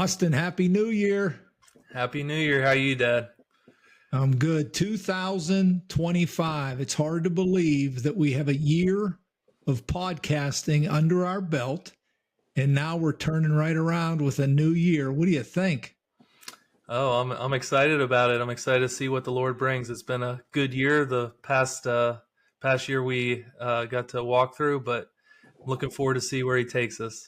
Austin, Happy New Year. Happy New Year. How are you, Dad? I'm good. 2025. It's hard to believe that we have a year of podcasting under our belt, and now we're turning right around with a new year. What do you think? Oh, I'm excited about it. I'm excited to see what the Lord brings. It's been a good year. The past year we got to walk through, but looking forward to see where He takes us.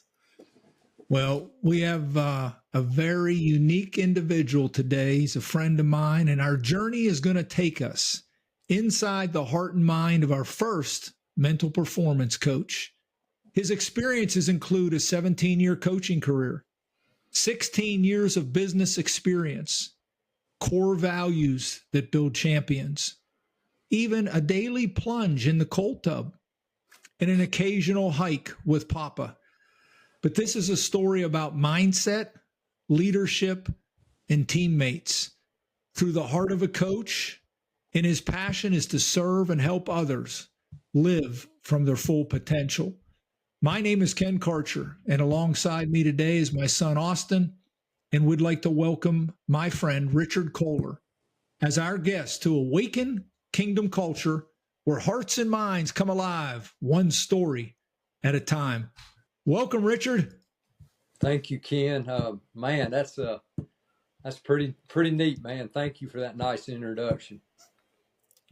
Well, we have a very unique individual today. He's a friend of mine, and our journey is going to take us inside the heart and mind of our first mental performance coach. His experiences include a 17-year coaching career, 16 years of business experience, core values that build champions, even a daily plunge in the cold tub, and an occasional hike with Papa. But this is a story about mindset, leadership, and teammates. Through the heart of a coach, and his passion is to serve and help others live from their full potential. My name is Ken Karcher, and alongside me today is my son Austin, and we'd like to welcome my friend Richard Koehler as our guest to Awaken Kingdom Culture, where hearts and minds come alive, one story at a time. Welcome, Richard. Thank you, Ken. Man, that's pretty neat, man. Thank you for that nice introduction.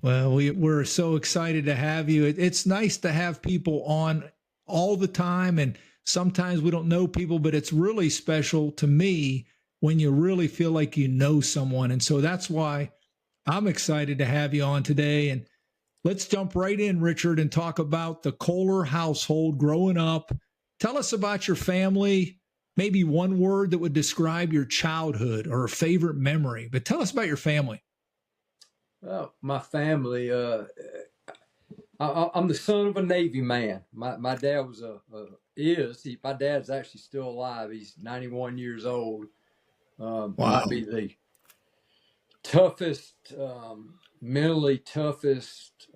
Well, we're so excited to have you. It's nice to have people on all the time, and sometimes we don't know people, but it's really special to me when you really feel like you know someone. And so that's why I'm excited to have you on today. And let's jump right in, Richard, and talk about the Koehler household growing up. Tell us about your family, maybe one word that would describe your childhood or a favorite memory, but tell us about your family. Well, my family, I'm the son of a Navy man. My dad was my dad's actually still alive. He's 91 years old. Wow. Might be the toughest, mentally toughest,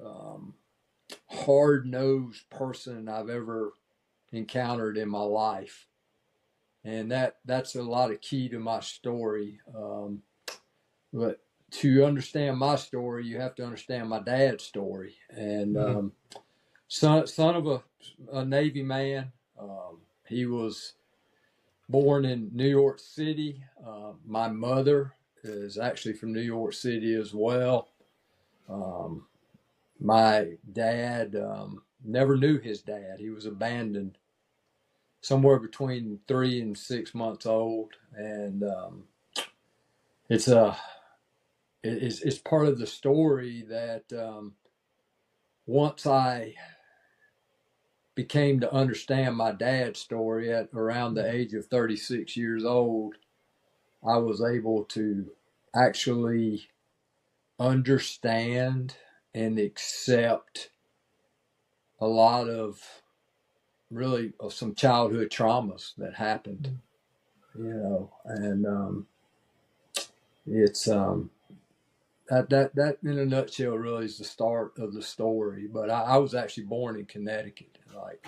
hard-nosed person I've ever encountered in my life, and that's a lot of key to my story. But to understand my story, you have to understand my dad's story. And son of a Navy man. He was born in New York City. My mother is actually from New York City as well. My dad never knew his dad. He was abandoned somewhere between 3 and 6 months old, and it's part of the story that once I became to understand my dad's story at around the age of 36 years old, I was able to actually understand and accept a lot of some childhood traumas that happened, and it's that in a nutshell really is the start of the story. But I was actually born in Connecticut. Like,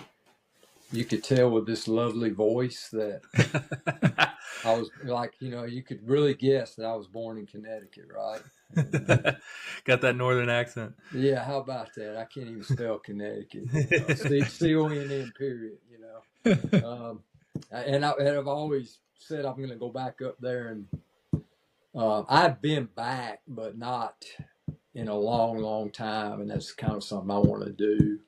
you could tell with this lovely voice that I was like, you could really guess that I was born in Connecticut, right? And, got that northern accent. Yeah, how about that? I can't even spell Connecticut. C-O-N-N period, and I've always said I'm going to go back up there, and I've been back, but not in a long, long time. And that's kind of something I want to do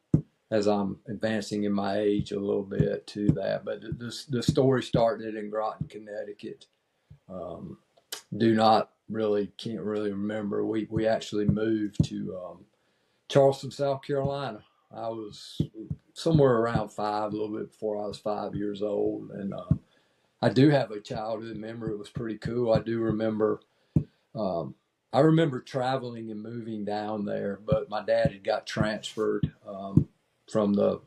as I'm advancing in my age a little bit to that. But the story started in Groton, Connecticut. Can't really remember. We actually moved to Charleston, South Carolina. I was somewhere around 5, a little bit before I was 5 years old. And I do have a childhood memory. It was pretty cool. I do remember, I remember traveling and moving down there, but my dad had got transferred from the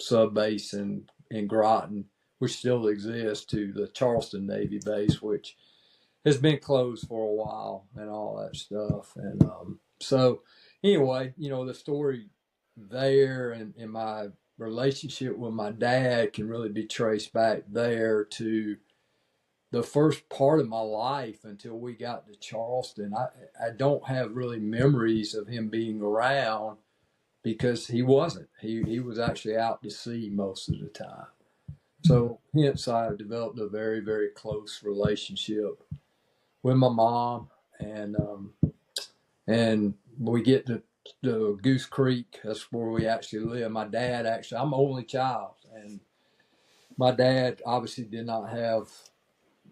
sub base in Groton, which still exists, to the Charleston Navy base, which has been closed for a while and all that stuff. And so anyway, the story there and my relationship with my dad can really be traced back there to the first part of my life until we got to Charleston, I don't have really memories of him being around because he wasn't. He was actually out to sea most of the time. So hence I developed a very, very close relationship with my mom, and we get to Goose Creek. That's where we actually live. My dad I'm an only child, and my dad obviously did not have,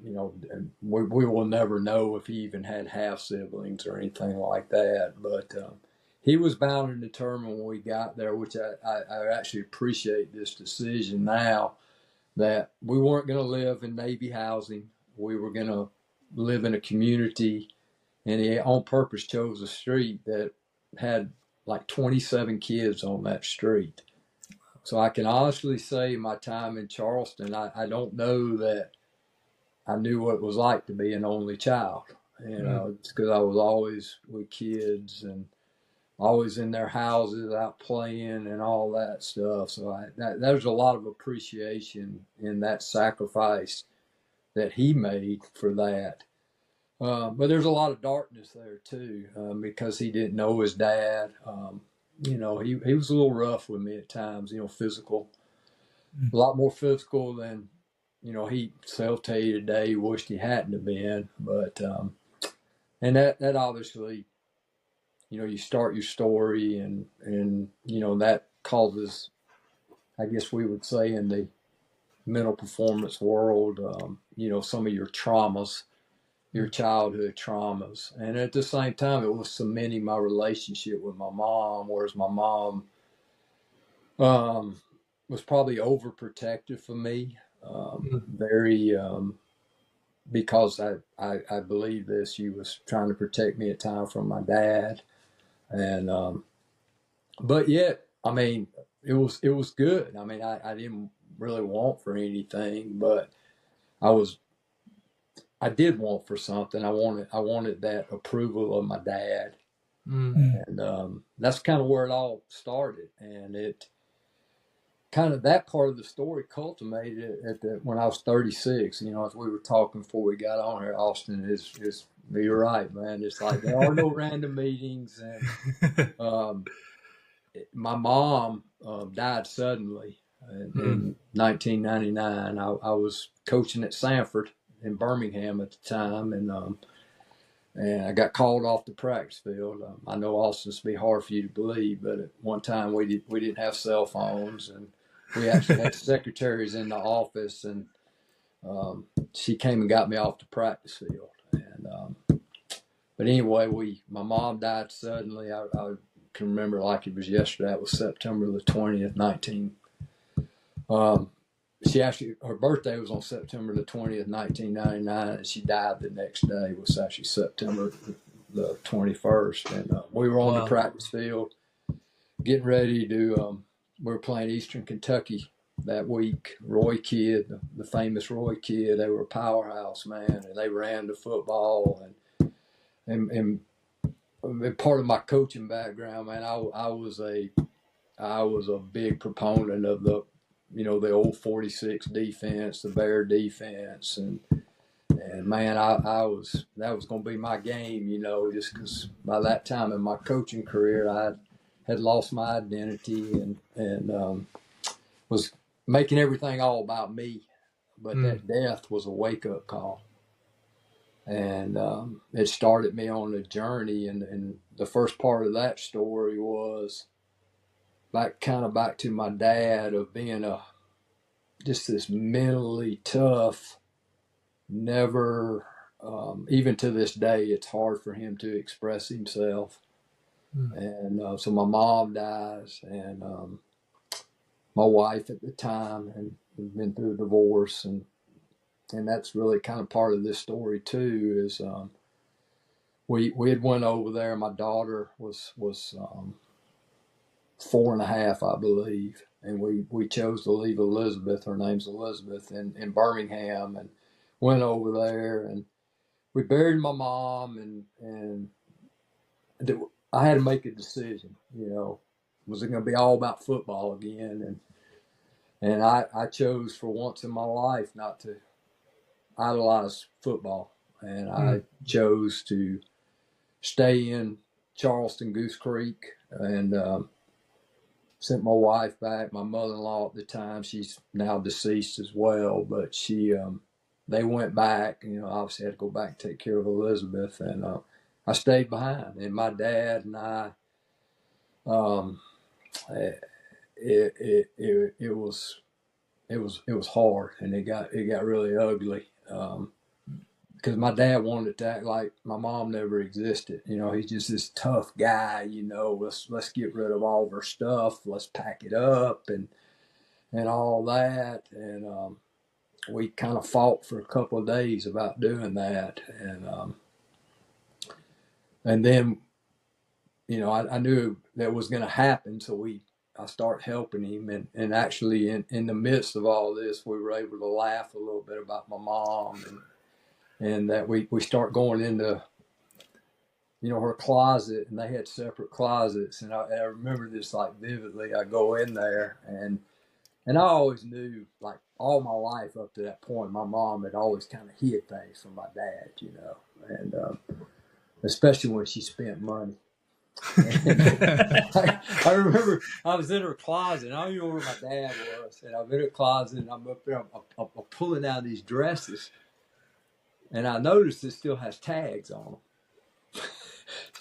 and we will never know if he even had half siblings or anything like that. But he was bound and determined when we got there, which I actually appreciate this decision now, that we weren't going to live in Navy housing. We were going to live in a community, and he on purpose chose a street that had like 27 kids on that street. So I can honestly say my time in Charleston, I don't know that I knew what it was like to be an only child. It's because I was always with kids and always in their houses, out playing and all that stuff. So there's a lot of appreciation in that sacrifice that he made for that. But there's a lot of darkness there too, because he didn't know his dad. He was a little rough with me at times, physical, a lot more physical than, he'll tell you today he wished he hadn't have been. But, and that obviously, you start your story and, that causes, I guess we would say in the mental performance world, some of your traumas, your childhood traumas. And at the same time, it was cementing my relationship with my mom, whereas my mom was probably overprotective for me, very, because I believe this, she was trying to protect me at times from my dad. And, but yet, I mean, it was good. I mean, I didn't really want for anything, but I did want for something. I wanted that approval of my dad. And that's kind of where it all started. And it kind of, that part of the story culminated when I was 36. As we were talking before we got on here, Austin, you're right, man. It's like there are no random meetings. And my mom died suddenly in 1999. I was coaching at Sanford in Birmingham at the time, and I got called off the practice field. I know, Austin, it's be hard for you to believe, but at one time we didn't have cell phones, and we actually had secretaries in the office, and she came and got me off the practice field. And but anyway, my mom died suddenly. I can remember like it was yesterday. It was September the 20th, her birthday was on September the 20th, 1999, and she died the next day. It was actually September the 21st. And we were on the practice field getting ready to, we were playing Eastern Kentucky that week. Roy Kidd, the famous Roy Kidd, they were a powerhouse, man, and they ran the football. And part of my coaching background, man, I was a big proponent of the old 46 defense, the Bear defense, and man, that was going to be my game, just because by that time in my coaching career, I had lost my identity and was making everything all about me. But that death was a wake-up call. And it started me on a journey, and the first part of that story was back to my dad, of being just this mentally tough, never, even to this day, it's hard for him to express himself. And so my mom dies, and my wife at the time, and we've been through a divorce, and that's really kind of part of this story too, is we had went over there. My daughter was 4.5, I believe. And we chose to leave Elizabeth, her name's Elizabeth, in Birmingham, and went over there, and we buried my mom, and I had to make a decision, was it going to be all about football again? And I chose for once in my life not to, idolized football, and I chose to stay in Charleston, Goose Creek, and sent my wife back. My mother-in-law at the time, she's now deceased as well, but they went back. Obviously had to go back and take care of Elizabeth, and I stayed behind. And my dad and I, it was hard, and it got really ugly. Because my dad wanted to act like my mom never existed. He's just this tough guy. Let's get rid of all of her stuff. Let's pack it up and all that. And we kind of fought for a couple of days about doing that. And then, I knew that was going to happen. So I started helping him. And actually in the midst of all this, we were able to laugh a little bit about my mom and that we start going into, her closet, and they had separate closets. And I remember this like vividly. I go in there and I always knew, like all my life up to that point, my mom had always kind of hid things from my dad, and especially when she spent money. I remember I was in her closet, and I don't even know where my dad was. And I'm in her closet, and I'm up there, I'm pulling out these dresses. And I noticed it still has tags on them.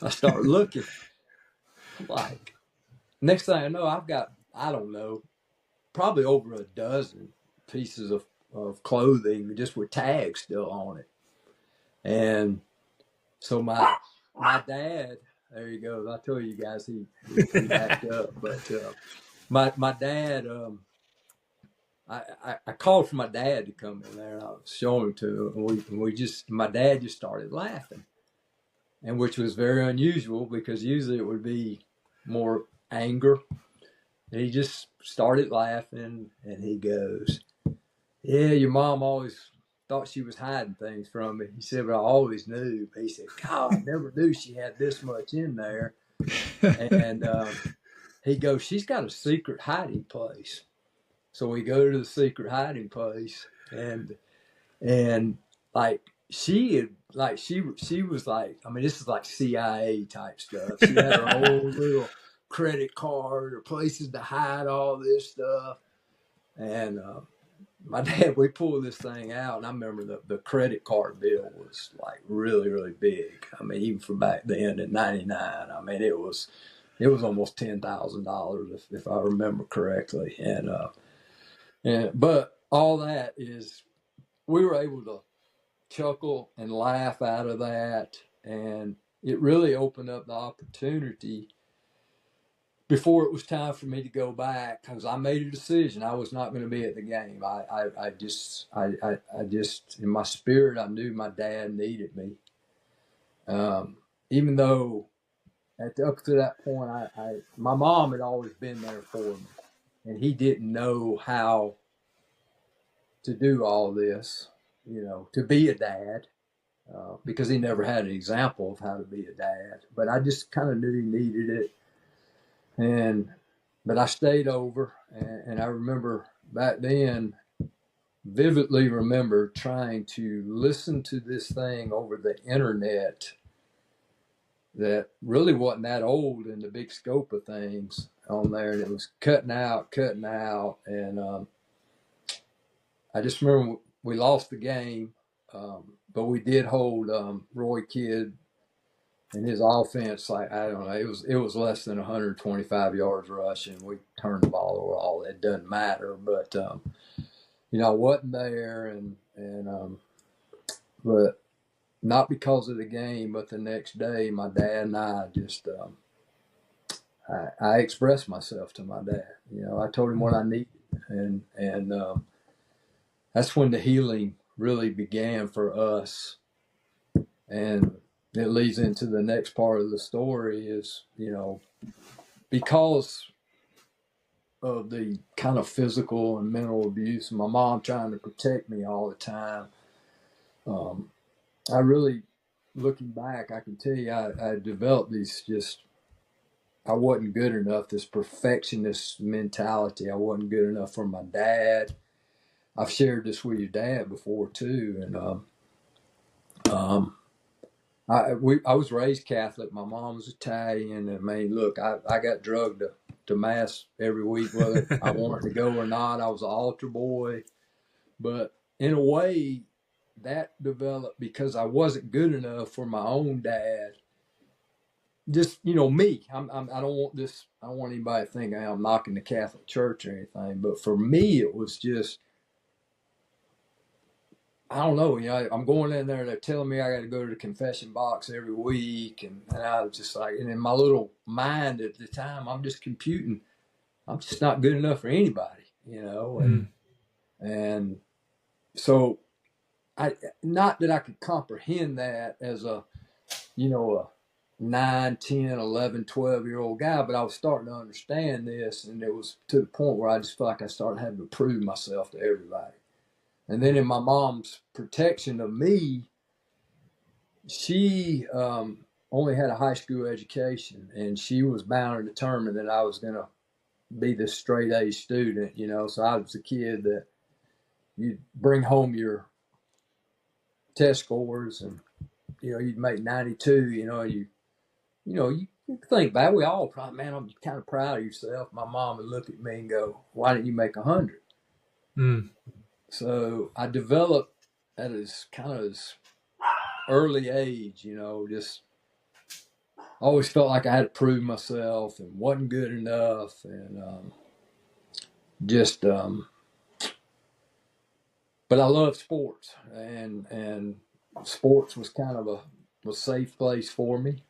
I start looking. Like, next thing I know, I've got, I don't know, probably over a dozen pieces of clothing just with tags still on it. And so my dad, there you go. I told you guys he backed up. But my dad, I called for my dad to come in there, and I was showing him to him, and my dad just started laughing, and which was very unusual because usually it would be more anger. And he just started laughing, and he goes, "Yeah, your mom always thought she was hiding things from me." He said, "But I always knew." He said, "God, I never knew she had this much in there." And he goes, "She's got a secret hiding place." So we go to the secret hiding place, and like she was like, I mean, this is like CIA type stuff. She had her own little credit card or places to hide all this stuff. And my dad, we pulled this thing out, and I remember the credit card bill was like really, really big. I mean, even from back then in '99, I mean, it was almost $10,000 if I remember correctly. But all that is, we were able to chuckle and laugh out of that, and it really opened up the opportunity before it was time for me to go back, because I made a decision. I was not going to be at the game. I just in my spirit, I knew my dad needed me. Even though up to that point, my mom had always been there for me, and he didn't know how to do all this, to be a dad, because he never had an example of how to be a dad. But I just kind of knew he needed it. But I stayed over, and I remember back then, vividly remember trying to listen to this thing over the internet that really wasn't that old in the big scope of things on there, and it was cutting out, and I just remember we lost the game, but we did hold Roy Kidd and his offense, like, I don't know, it was less than 125 yards rushing. We turned the ball over all. It doesn't matter, but I wasn't there, but not because of the game, but the next day, my dad and I just I expressed myself to my dad. I told him what I needed, and that's when the healing really began for us. And it leads into the next part of the story is, because of the kind of physical and mental abuse, and my mom trying to protect me all the time, I really, looking back, I can tell you I developed I wasn't good enough, this perfectionist mentality. I wasn't good enough for my dad. I've shared this with your dad before too, and I was raised Catholic. My mom was Italian, and man, look, I got drugged to mass every week, whether I wanted to go or not. I was an altar boy, but in a way, that developed because I wasn't good enough for my own dad. Just me. I don't want this. I don't want anybody to think I'm knocking the Catholic Church or anything. But for me, it was just I don't know. I'm going in there. They're telling me I got to go to the confession box every week, and I was just like, and in my little mind at the time, I'm just computing. I'm just not good enough for anybody, and so not that I could comprehend that as a 9, 10, 11, 12-year-old guy, but I was starting to understand this, and it was to the point where I just felt like I started having to prove myself to everybody. And then in my mom's protection of me, she only had a high school education, and she was bound and determined that I was going to be this straight A student, So I was a kid that you'd bring home your test scores, and you'd make 92. You think back, we all probably, man, I'm kind of proud of yourself. My mom would look at me and go, "Why didn't you make 100?" So I developed at as early age, just always felt like I had to prove myself and wasn't good enough, and but I love sports, and sports was kind of a safe place for me.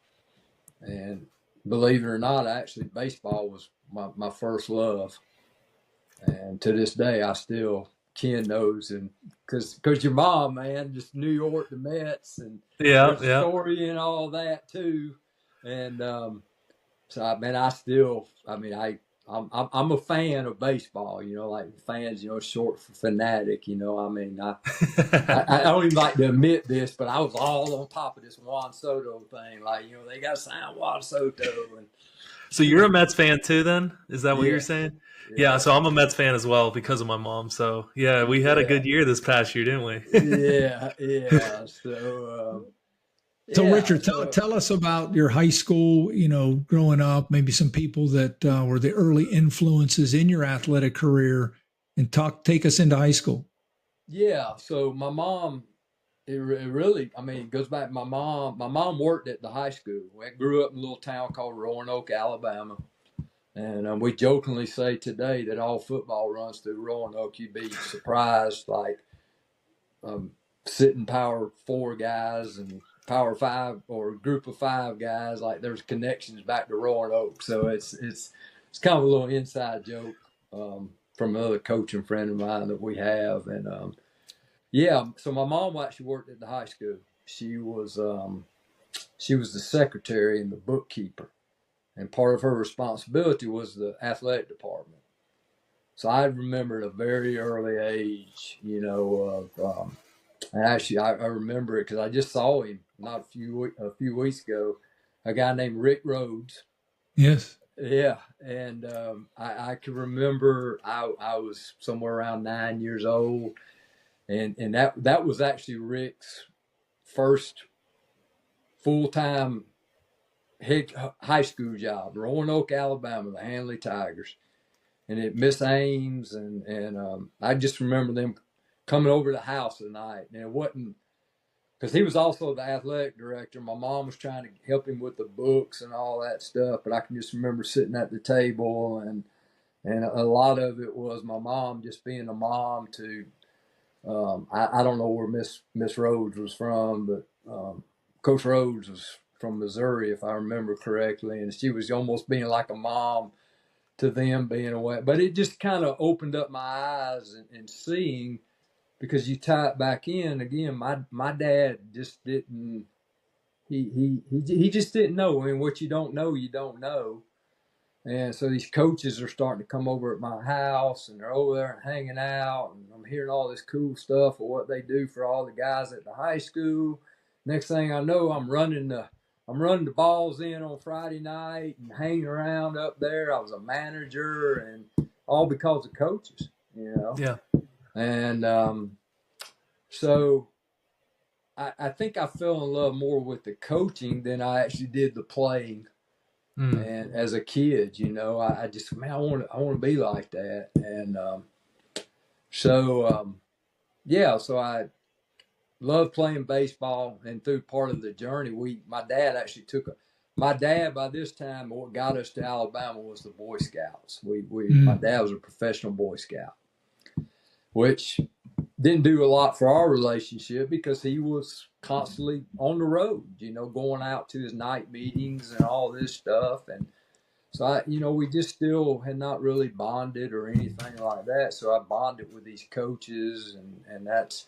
And believe it or not, actually baseball was my first love, and to this day I still ken those, and because your mom, man, just New York, the Mets, and there's a story and all that too, and so I'm a fan of baseball, like fans, short for fanatic, I don't even like to admit this, but I was all on top of this Juan Soto thing, like, they got to sign Juan Soto, and so you're a Mets fan too, then? Is that what you're saying? Yeah, so I'm a Mets fan as well because of my mom. So yeah, we had a good year this past year, didn't we? yeah. So Richard, tell us about your high school, growing up, maybe some people that were the early influences in your athletic career, and take us into high school. Yeah. So my mom, it really, it goes back to my mom. My mom worked at the high school. We grew up in a little town called Roanoke, Alabama. And we jokingly say today that all football runs through Roanoke. You'd be surprised, like sitting Power 4 guys and Power 5 or a group of 5 guys, like there's connections back to Roanoke. So it's kind of a little inside joke from another coaching friend of mine that we have. And so my mom actually worked at the high school. She was the secretary and the bookkeeper. And part of her responsibility was the athletic department. So I remember at a very early age, and actually I remember it because I just saw him not a few weeks ago, a guy named Rick Rhodes. Yes. Yeah. And I can remember I was somewhere around 9 years old. And that was actually Rick's first full-time high school job, Roanoke, Alabama, the Handley Tigers, and at Miss Ames, and I just remember them coming over to the house at night, and it wasn't because he was also the athletic director. My mom was trying to help him with the books and all that stuff, but I can just remember sitting at the table, and a lot of it was my mom just being a mom to. I don't know where Miss Rhodes was from, but Coach Rhodes was from Missouri, if I remember correctly, and she was almost being like a mom to them being away. But it just kind of opened up my eyes and seeing, because you tie it back in again. My dad just didn't. He just didn't know. What you don't know, you don't know. And so these coaches are starting to come over at my house, and they're over there and hanging out, and I'm hearing all this cool stuff of what they do for all the guys at the high school. Next thing I know, I'm running the balls in on Friday night and hanging around up there. I was a manager, and all because of coaches, Yeah. And so I think I fell in love more with the coaching than I actually did the playing. And as a kid, I just, man, I want to be like that. And so I loved playing baseball. And through part of the journey, my dad actually my dad by this time, what got us to Alabama was the Boy Scouts. My dad was a professional Boy Scout, which didn't do a lot for our relationship because he was constantly on the road, going out to his night meetings and all this stuff. And so we just still had not really bonded or anything like that. So I bonded with these coaches, and that's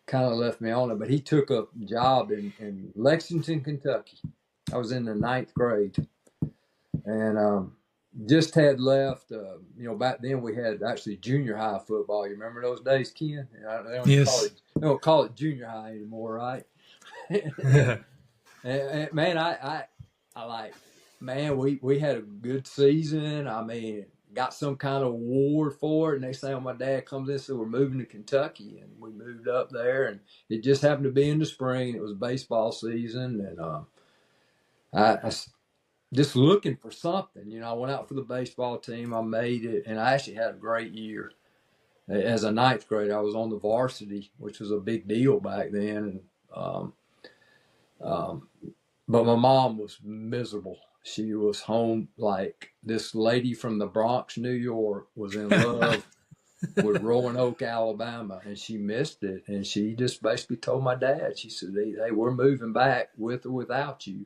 kind of left me on it. But he took a job in Lexington, Kentucky. I was in the 9th grade, and just had left. Back then we had actually junior high football. You remember those days, Ken? Yes. They don't call it junior high anymore, right? and man, I like, man, we had a good season. I mean, got some kind of award for it. Next thing my dad comes in, so we're moving to Kentucky, and we moved up there, and it just happened to be in the spring. It was baseball season, and I just looking for something. I went out for the baseball team. I made it, and I actually had a great year. As a 9th grader, I was on the varsity, which was a big deal back then. And but my mom was miserable. She was home, like this lady from the Bronx, New York, was in love with Roanoke, Alabama, and she missed it. And she just basically told my dad, she said, hey, we're moving back with or without you.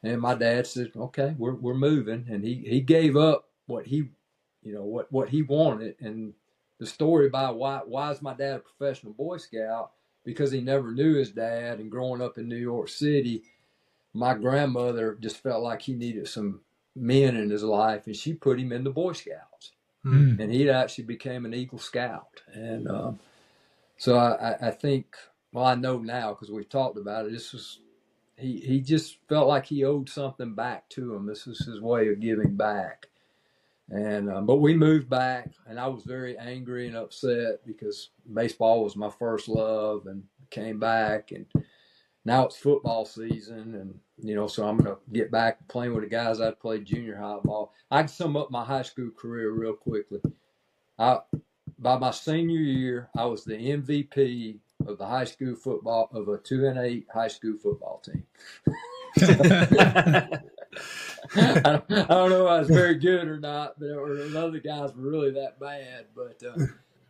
And my dad said, okay, we're moving. And he gave up what he wanted. And the story about why is my dad a professional Boy Scout? Because he never knew his dad, and growing up in New York City, my grandmother just felt like he needed some men in his life, and she put him in the Boy Scouts. And he actually became an Eagle Scout. And so I think, well, I know now because we've talked about it, he just felt like he owed something back to him. This was his way of giving back. And but we moved back, and I was very angry and upset because baseball was my first love, and came back, and now it's football season, and so I'm gonna get back playing with the guys I played junior high ball. I can sum up my high school career real quickly. By my senior year, I was the MVP of the high school football of a 2-8 high school football team. I don't know if I was very good or not, but none of the guys were really that bad. But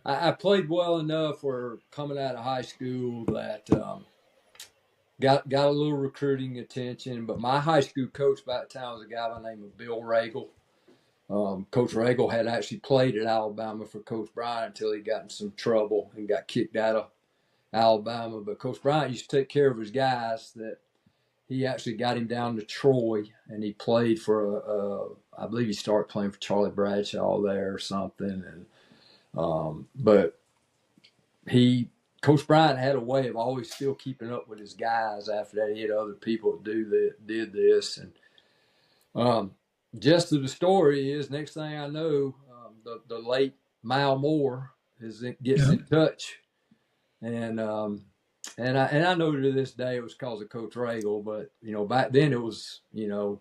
I played well enough for coming out of high school that got a little recruiting attention. But my high school coach by that time was a guy by the name of Bill Regal. Coach Regal had actually played at Alabama for Coach Bryant until he got in some trouble and got kicked out of Alabama. But Coach Bryant used to take care of his guys. That he actually got him down to Troy, and he played for I believe he started playing for Charlie Bradshaw there or something. And but Coach Bryant had a way of always still keeping up with his guys after that. He had other people that did this. And just of the story is, next thing I know, the late Mal Moore gets in touch. And I know to this day it was because of Coach Regal, but back then it was, the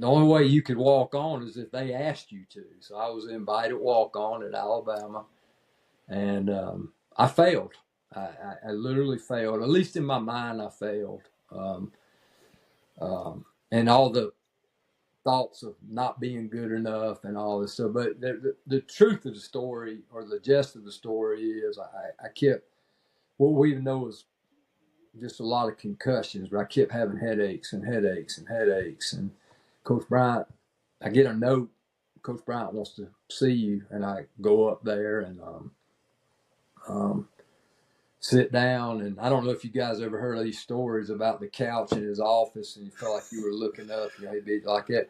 only way you could walk on is if they asked you to. So I was invited to walk on at Alabama, and I failed. I literally failed. At least in my mind, I failed. And all the thoughts of not being good enough and all this stuff. But the truth of the story, or the gist of the story, is I kept, what we even know was just a lot of concussions, but I kept having headaches and headaches and headaches. And Coach Bryant, I get a note, Coach Bryant wants to see you, and I go up there and sit down. And I don't know if you guys ever heard of these stories about the couch in his office, and you felt like you were looking up, he'd be like that.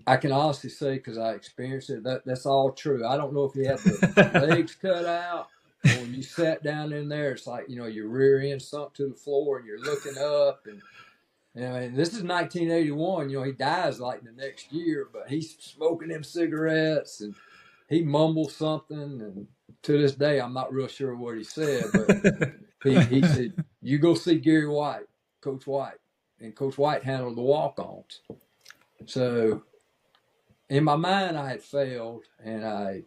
I can honestly say, because I experienced it, that's all true. I don't know if he had the legs cut out, or when you sat down in there, it's like, your rear end sunk to the floor and you're looking up. And this is 1981. He dies like the next year, but he's smoking them cigarettes, and he mumbles something. And to this day, I'm not real sure what he said, but he said, "You go see Gary White, Coach White," and Coach White handled the walk-ons. So in my mind, I had failed, and I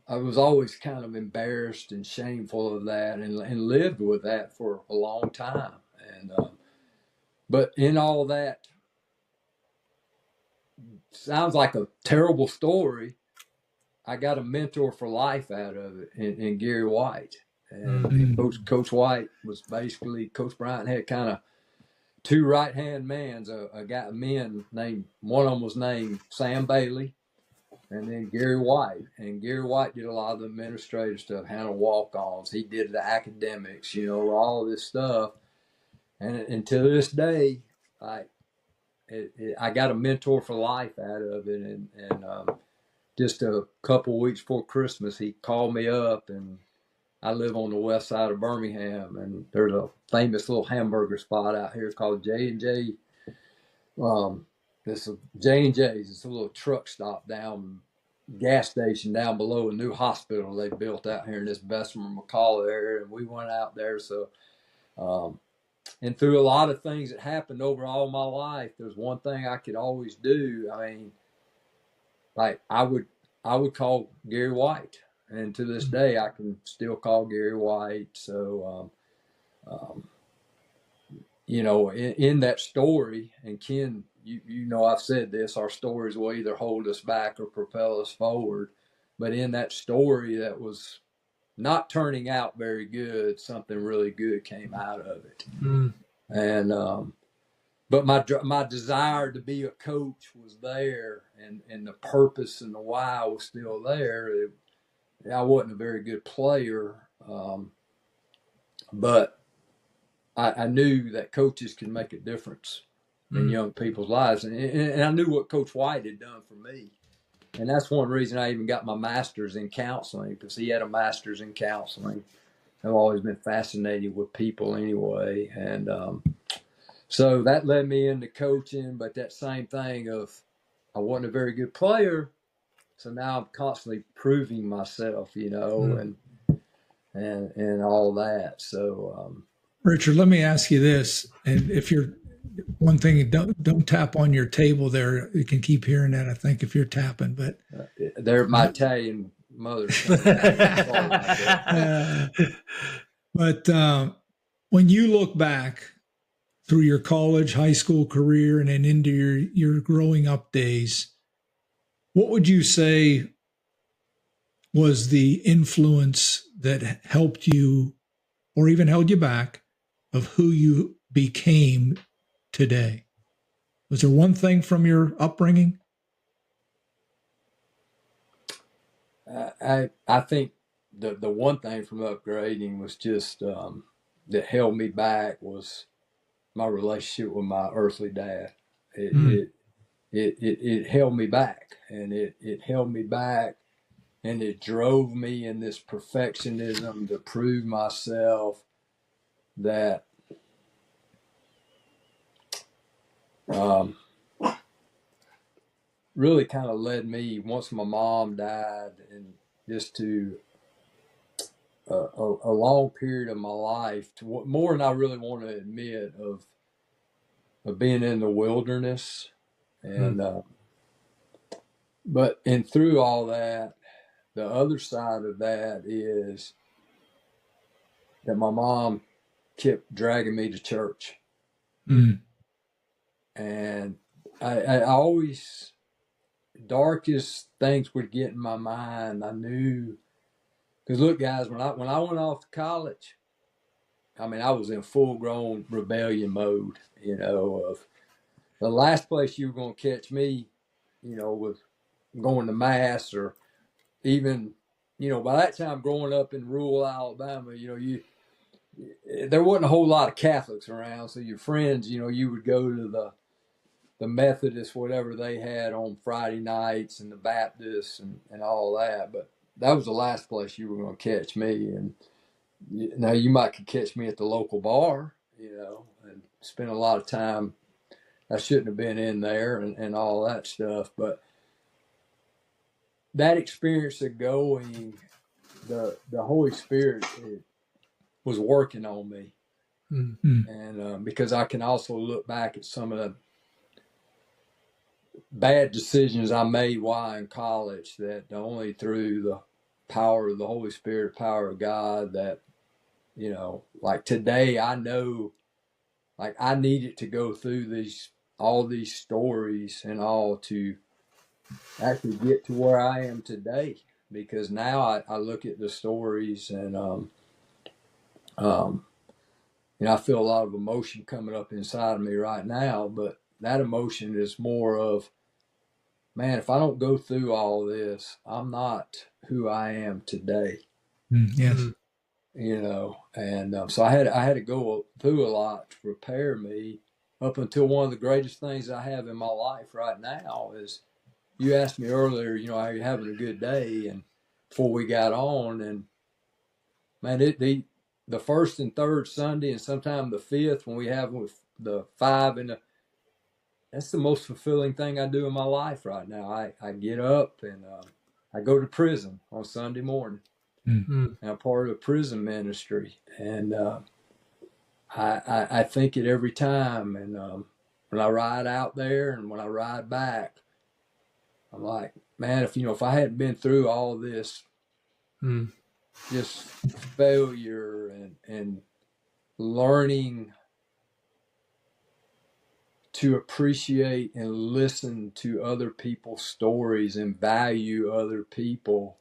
was always kind of embarrassed and shameful of that, and lived with that for a long time. And but in all that, sounds like a terrible story. I got a mentor for life out of it in Gary White. And Coach White was basically, Coach Bryant had kind of two right-hand men, one of them was named Sam Bailey, and then Gary White. And Gary White did a lot of the administrative stuff, handled walk-ons. He did the academics, all of this stuff. And to this day, I got a mentor for life out of it. And just a couple of weeks before Christmas, he called me up, and I live on the west side of Birmingham, and there's a famous little hamburger spot out here called J&J. This is J&J's. It's a little truck stop gas station down below a new hospital they built out here in this Bessemer McCall area, and we went out there. So, and through a lot of things that happened over all my life, there's one thing I could always do. I mean, like I would call Gary White, and to this day I can still call Gary White. So, in that story, and Ken, I've said this, our stories will either hold us back or propel us forward. But in that story that was not turning out very good, something really good came out of it. And but my desire to be a coach was there, and the purpose and the why was still there. I wasn't a very good player, but I knew that coaches can make a difference in young people's lives, and I knew what Coach White had done for me, and that's one reason I even got my master's in counseling, because he had a master's in counseling. I've always been fascinated with people anyway, and so that led me into coaching. But that same thing of I wasn't a very good player, so now I'm constantly proving myself, and all that. So, Richard, let me ask you this, and if you're one thing, don't tap on your table there. You can keep hearing that, I think, if you're tapping. But they're my Italian mother. But when you look back through your college, high school career, and then into your growing up days, what would you say was the influence that helped you or even held you back of who you became today? Was there one thing from your upbringing? I think the one thing from upgrading was just that held me back was my relationship with my earthly dad. It held me back, and it held me back, and it drove me in this perfectionism to prove myself that really kind of led me, once my mom died, and just to a long period of my life, to more than I really want to admit, of being in the wilderness. And but through all that, the other side of that is that my mom kept dragging me to church. And I always, darkest things would get in my mind. I knew, because look, guys, when I went off to college, I mean, I was in full grown rebellion mode, of the last place you were going to catch me, was going to mass, or even, by that time growing up in rural Alabama, there wasn't a whole lot of Catholics around. So your friends, you would go to the Methodists, whatever they had on Friday nights, and the Baptists and all that. But that was the last place you were going to catch me. And now you might could catch me at the local bar, and spend a lot of time. I shouldn't have been in there and all that stuff. But that experience of going, the Holy Spirit was working on me. Mm-hmm. And because I can also look back at some of the bad decisions I made while in college, that only through the power of the Holy Spirit, power of God, that, you know, like today I know, like I needed to go through all these stories and all to actually get to where I am today. Because now I look at the stories and, you know, I feel a lot of emotion coming up inside of me right now, but that emotion is more of, man, if I don't go through all this, I'm not who I am today. Yes. You know, and so I had to go through a lot to prepare me up until one of the greatest things I have in my life right now is, you asked me earlier, you know, are you having a good day? And before we got on, and man, the first and third Sunday, and sometime the fifth, when we have with the five, and that's the most fulfilling thing I do in my life right now. I get up and I go to prison on Sunday morning. Mm-hmm. And I'm part of a prison ministry, and I think it every time. And when I ride out there and when I ride back, I'm like, man, if I hadn't been through all this, just failure and learning to appreciate and listen to other people's stories and value other people,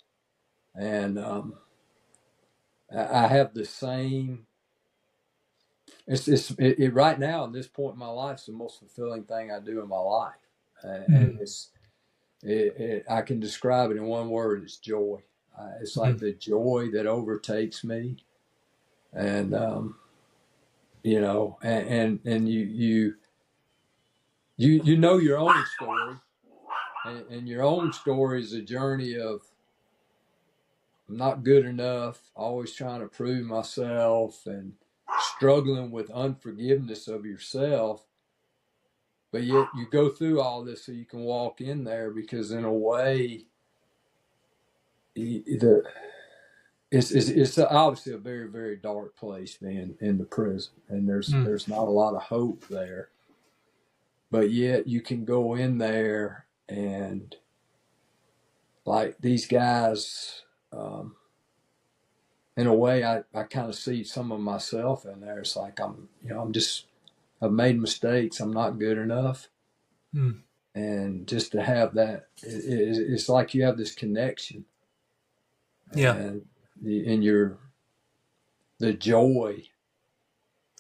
and I have the same. It right now at this point in my life, it's the most fulfilling thing I do in my life, and I can describe it in one word: it's joy. It's like the joy that overtakes me, and you know, and you know your own story, and your own story is a journey of, I'm not good enough, always trying to prove myself, and struggling with unforgiveness of yourself. But yet you go through all this so you can walk in there, because in a way, it's obviously a very, very dark place being in the prison, and there's not a lot of hope there. But yet you can go in there, and like these guys, in a way, I kind of see some of myself in there. It's like I've made mistakes. I'm not good enough. And just to have that, it's like you have this connection. Yeah. And the joy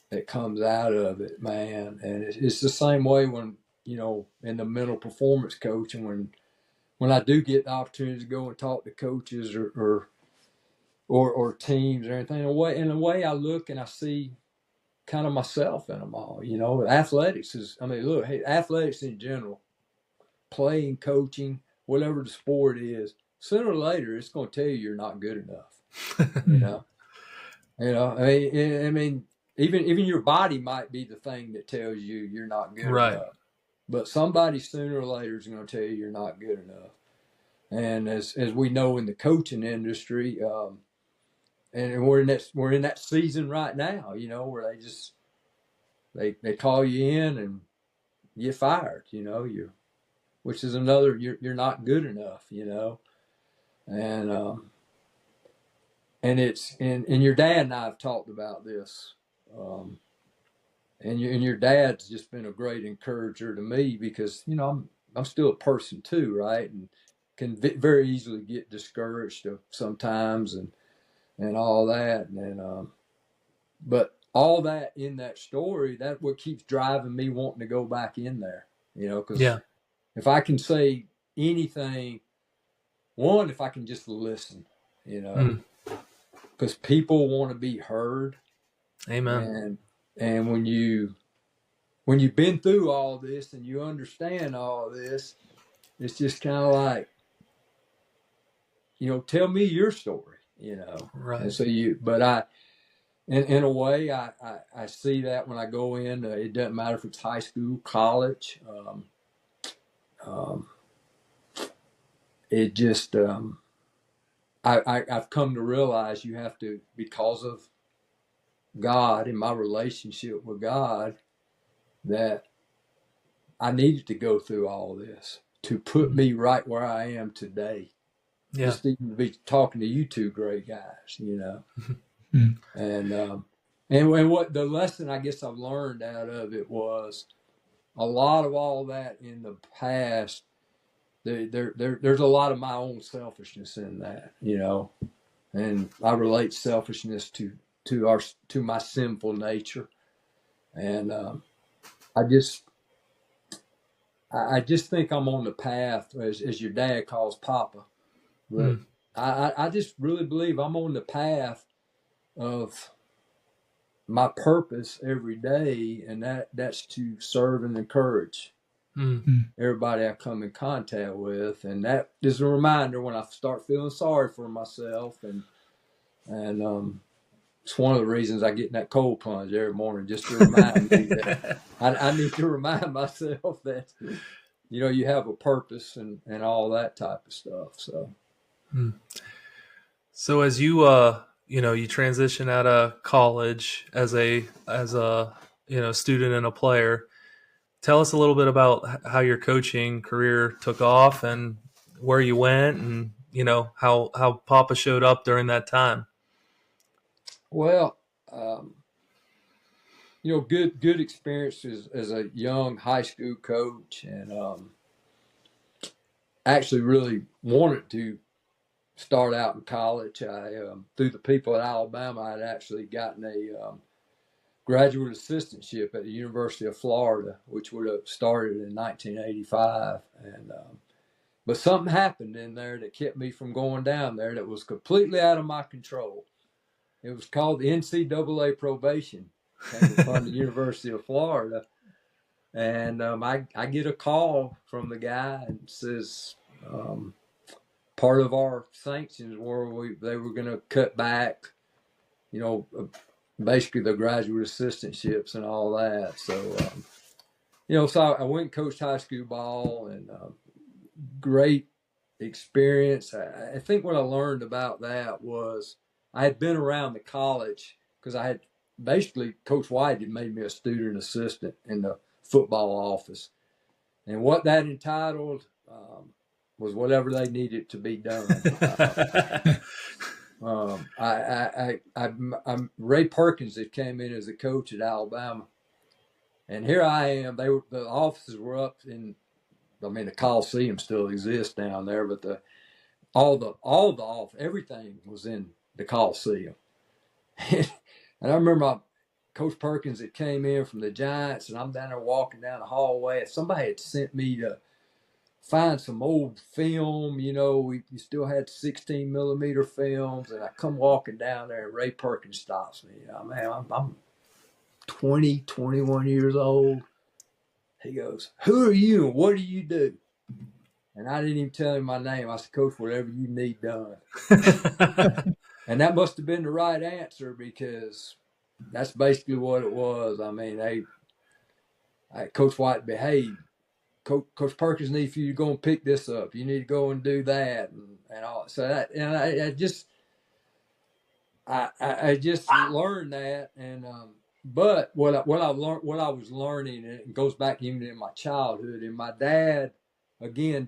that comes out of it, man. And it's the same way when, in the mental performance coaching, when I do get the opportunity to go and talk to coaches or teams or anything, in a way I look and I see kind of myself in them all. Athletics athletics in general, playing, coaching, whatever the sport is, sooner or later it's going to tell you you're not good enough. I mean, even your body might be the thing that tells you you're not good enough, but somebody sooner or later is going to tell you you're not good enough. And as we know in the coaching industry, and we're in that season right now, where they call you in and get fired, which is another, you're not good enough, and and your dad and I have talked about this, and your dad's just been a great encourager to me, because I'm still a person too, right, and can very easily get discouraged sometimes and all that, and but all that in that story, that's what keeps driving me wanting to go back in there, because if I can say anything, one, if I can just listen, because people want to be heard. Amen. And when you've been through all this and you understand all this, it's just kind of like, tell me your story, Right. And so in a way, I see that when I go in, it doesn't matter if it's high school, college, it just, I've come to realize you have to, because of God and my relationship with God, that I needed to go through all this to put me right where I am today. Yeah. Just even to be talking to you two great guys, you know. Mm. And what the lesson I guess I've learned out of it was a lot of all that in the past. There's a lot of my own selfishness in that, you know, and I relate selfishness to my sinful nature, and I just I just think I'm on the path as your dad calls Papa, but I just really believe I'm on the path of my purpose every day, and that's to serve and encourage everybody I come in contact with, and that is a reminder when I start feeling sorry for myself, and it's one of the reasons I get in that cold plunge every morning, just to remind me that I need to remind myself that, you know, you have a purpose and all that type of stuff. So as you you transition out of college as a student and a player, tell us a little bit about how your coaching career took off and where you went, and how Papa showed up during that time. Well, good experiences as a young high school coach, and actually really wanted to start out in college. I through the people at Alabama, I'd actually gotten a graduate assistantship at the University of Florida, which would have started in 1985, and but something happened in there that kept me from going down there. That was completely out of my control. It was called the NCAA probation. Came upon the University of Florida, and I get a call from the guy and says, part of our sanctions were they were going to cut back, basically the graduate assistantships and all that. So, so I went and coached high school ball, and great experience. I think what I learned about that was I had been around the college because I had basically Coach White had made me a student assistant in the football office, and what that entitled was whatever they needed to be done. I'm Ray Perkins that came in as a coach at Alabama, and here I am. The offices were up in, the Coliseum still exists down there, but everything was in the Coliseum. And I remember Coach Perkins that came in from the Giants, and I'm down there walking down the hallway. If somebody had sent me to find some old film, we still had 16 millimeter films, and I come walking down there, and Ray Perkins stops me. I'm 20, 21 years old. He goes, "Who are you and what do you do?" And I didn't even tell him my name. I said, "Coach, whatever you need done." And that must have been the right answer, because that's basically what it was. Coach White behaved. Coach Perkins needs for you to go and pick this up. You need to go and do that, and all. So that, and I just learned that, and but what I learned, what I was learning, and it goes back even in my childhood. And my dad, again,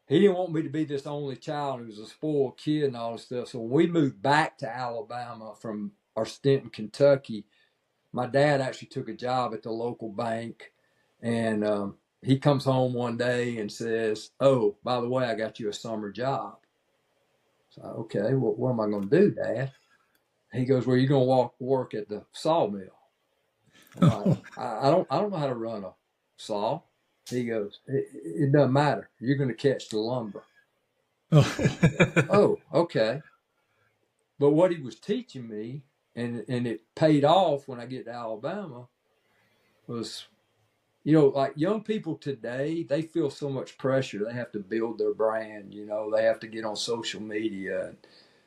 he didn't want me to be this only child. He was a spoiled kid and all this stuff. So when we moved back to Alabama from our stint in Kentucky, my dad actually took a job at the local bank, and he comes home one day and says, "Oh, by the way, I got you a summer job." So, okay, well, what am I going to do, Dad? He goes, "Well, you're going to work at the sawmill." I'm like, I don't know how to run a saw. He goes, it doesn't matter. You're going to catch the lumber. Oh, okay. But what he was teaching me, and it paid off when I get to Alabama, was, like young people today, they feel so much pressure. They have to build their brand. They have to get on social media and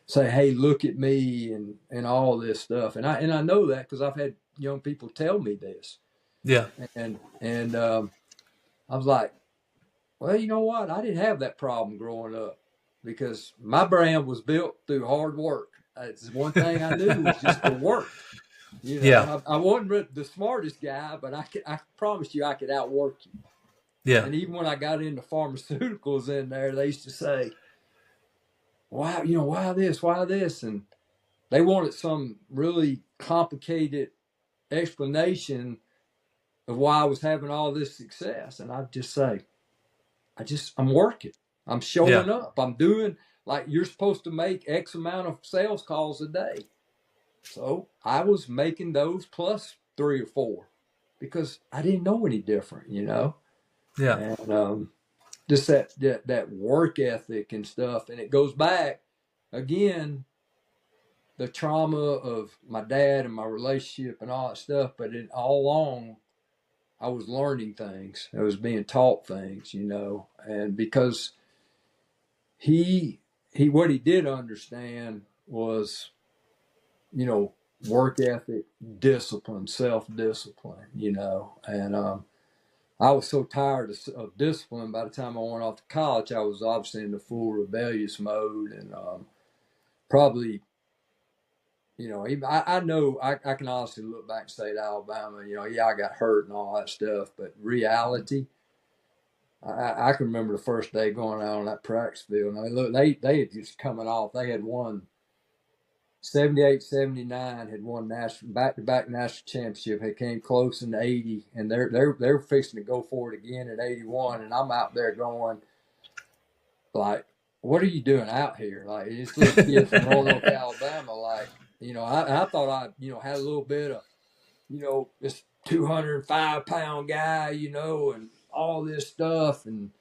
say, "Hey, look at me," and all this stuff. And I know that because I've had young people tell me this. Yeah. And I was like, Well, you know what? I didn't have that problem growing up because my brand was built through hard work. It's one thing I knew was just to work. You Yeah. know, I wasn't the smartest guy, but I promise you I could outwork you. Yeah. And even when I got into pharmaceuticals in there, they used to say, "Wow, you know, why this?" And they wanted some really complicated explanation of why I was having all this success. And I'd just say, I'm working. I'm Yeah. showing up. I'm doing like you're supposed to make X amount of sales calls a day. So I was making those plus 3 or 4 because I didn't know any different, you know? Yeah. And just that work ethic and stuff. And it goes back again, the trauma of my dad and my relationship and all that stuff. But all along, I was learning things. I was being taught things, you know, and because he what he did understand was, you know, work ethic, discipline, self-discipline, you know, and I was so tired of discipline. By the time I went off to college, I was obviously in the full rebellious mode, and probably, you know, even I know I can honestly look back and say to Alabama, you know, yeah, I got hurt and all that stuff, but reality, I can remember the first day going out on that practice field. I mean, look, they had just coming off. They had won 78, 79, had won back-to-back national championship. They came close in 80, and they're fixing to go for it again at 81. And I'm out there going, like, what are you doing out here? Like, this little kid from Roanoke, Alabama. Like, you know, I thought I, you know, had a little bit of, you know, this 205-pound guy, you know, and all this stuff. And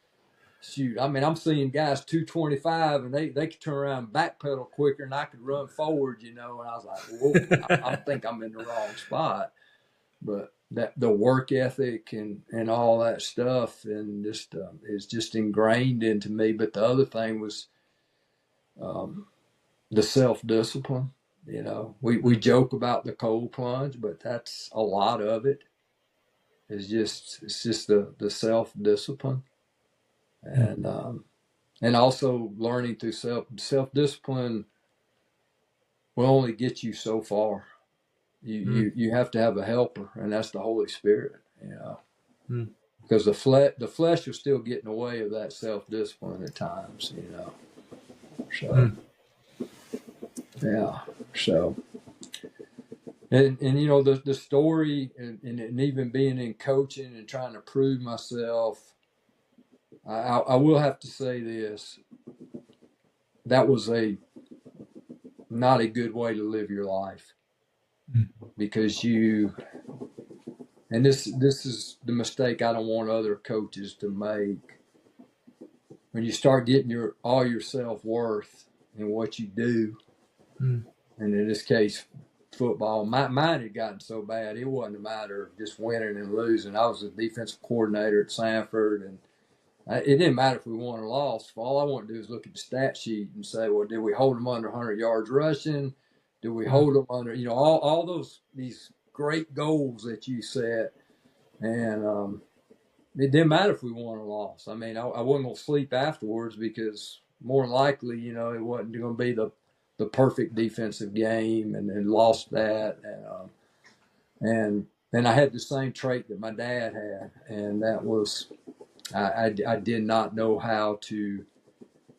shoot, I mean, I'm seeing guys 225 and they could turn around and backpedal quicker and I could run forward, you know. And I was like, whoa, I think I'm in the wrong spot. But that the work ethic and all that stuff and just is just ingrained into me. But the other thing was the self-discipline. You know, we joke about the cold plunge, but that's a lot of it. It's just the self-discipline and also learning through self-discipline will only get you so far. You have to have a helper, and that's the Holy Spirit, you know, because the flesh will still get in the way of that self-discipline at times, you know. So yeah, so and you know the story and even being in coaching and trying to prove myself, I will have to say this: that was not a good way to live your life, because and this is the mistake I don't want other coaches to make. When you start getting all your self-worth in what you do, and in this case football, mine had gotten so bad it wasn't a matter of just winning and losing. I was a defensive coordinator at Sanford, and it didn't matter if we won or lost. All I wanted to do is look at the stat sheet and say, well, did we hold them under 100 yards rushing? Did we hold them under, you know, all these great goals that you set? And it didn't matter if we won or lost. I mean, I wasn't going to sleep afterwards because more than likely, you know, it wasn't going to be the perfect defensive game, and lost that. And I had the same trait that my dad had, and that was I did not know how to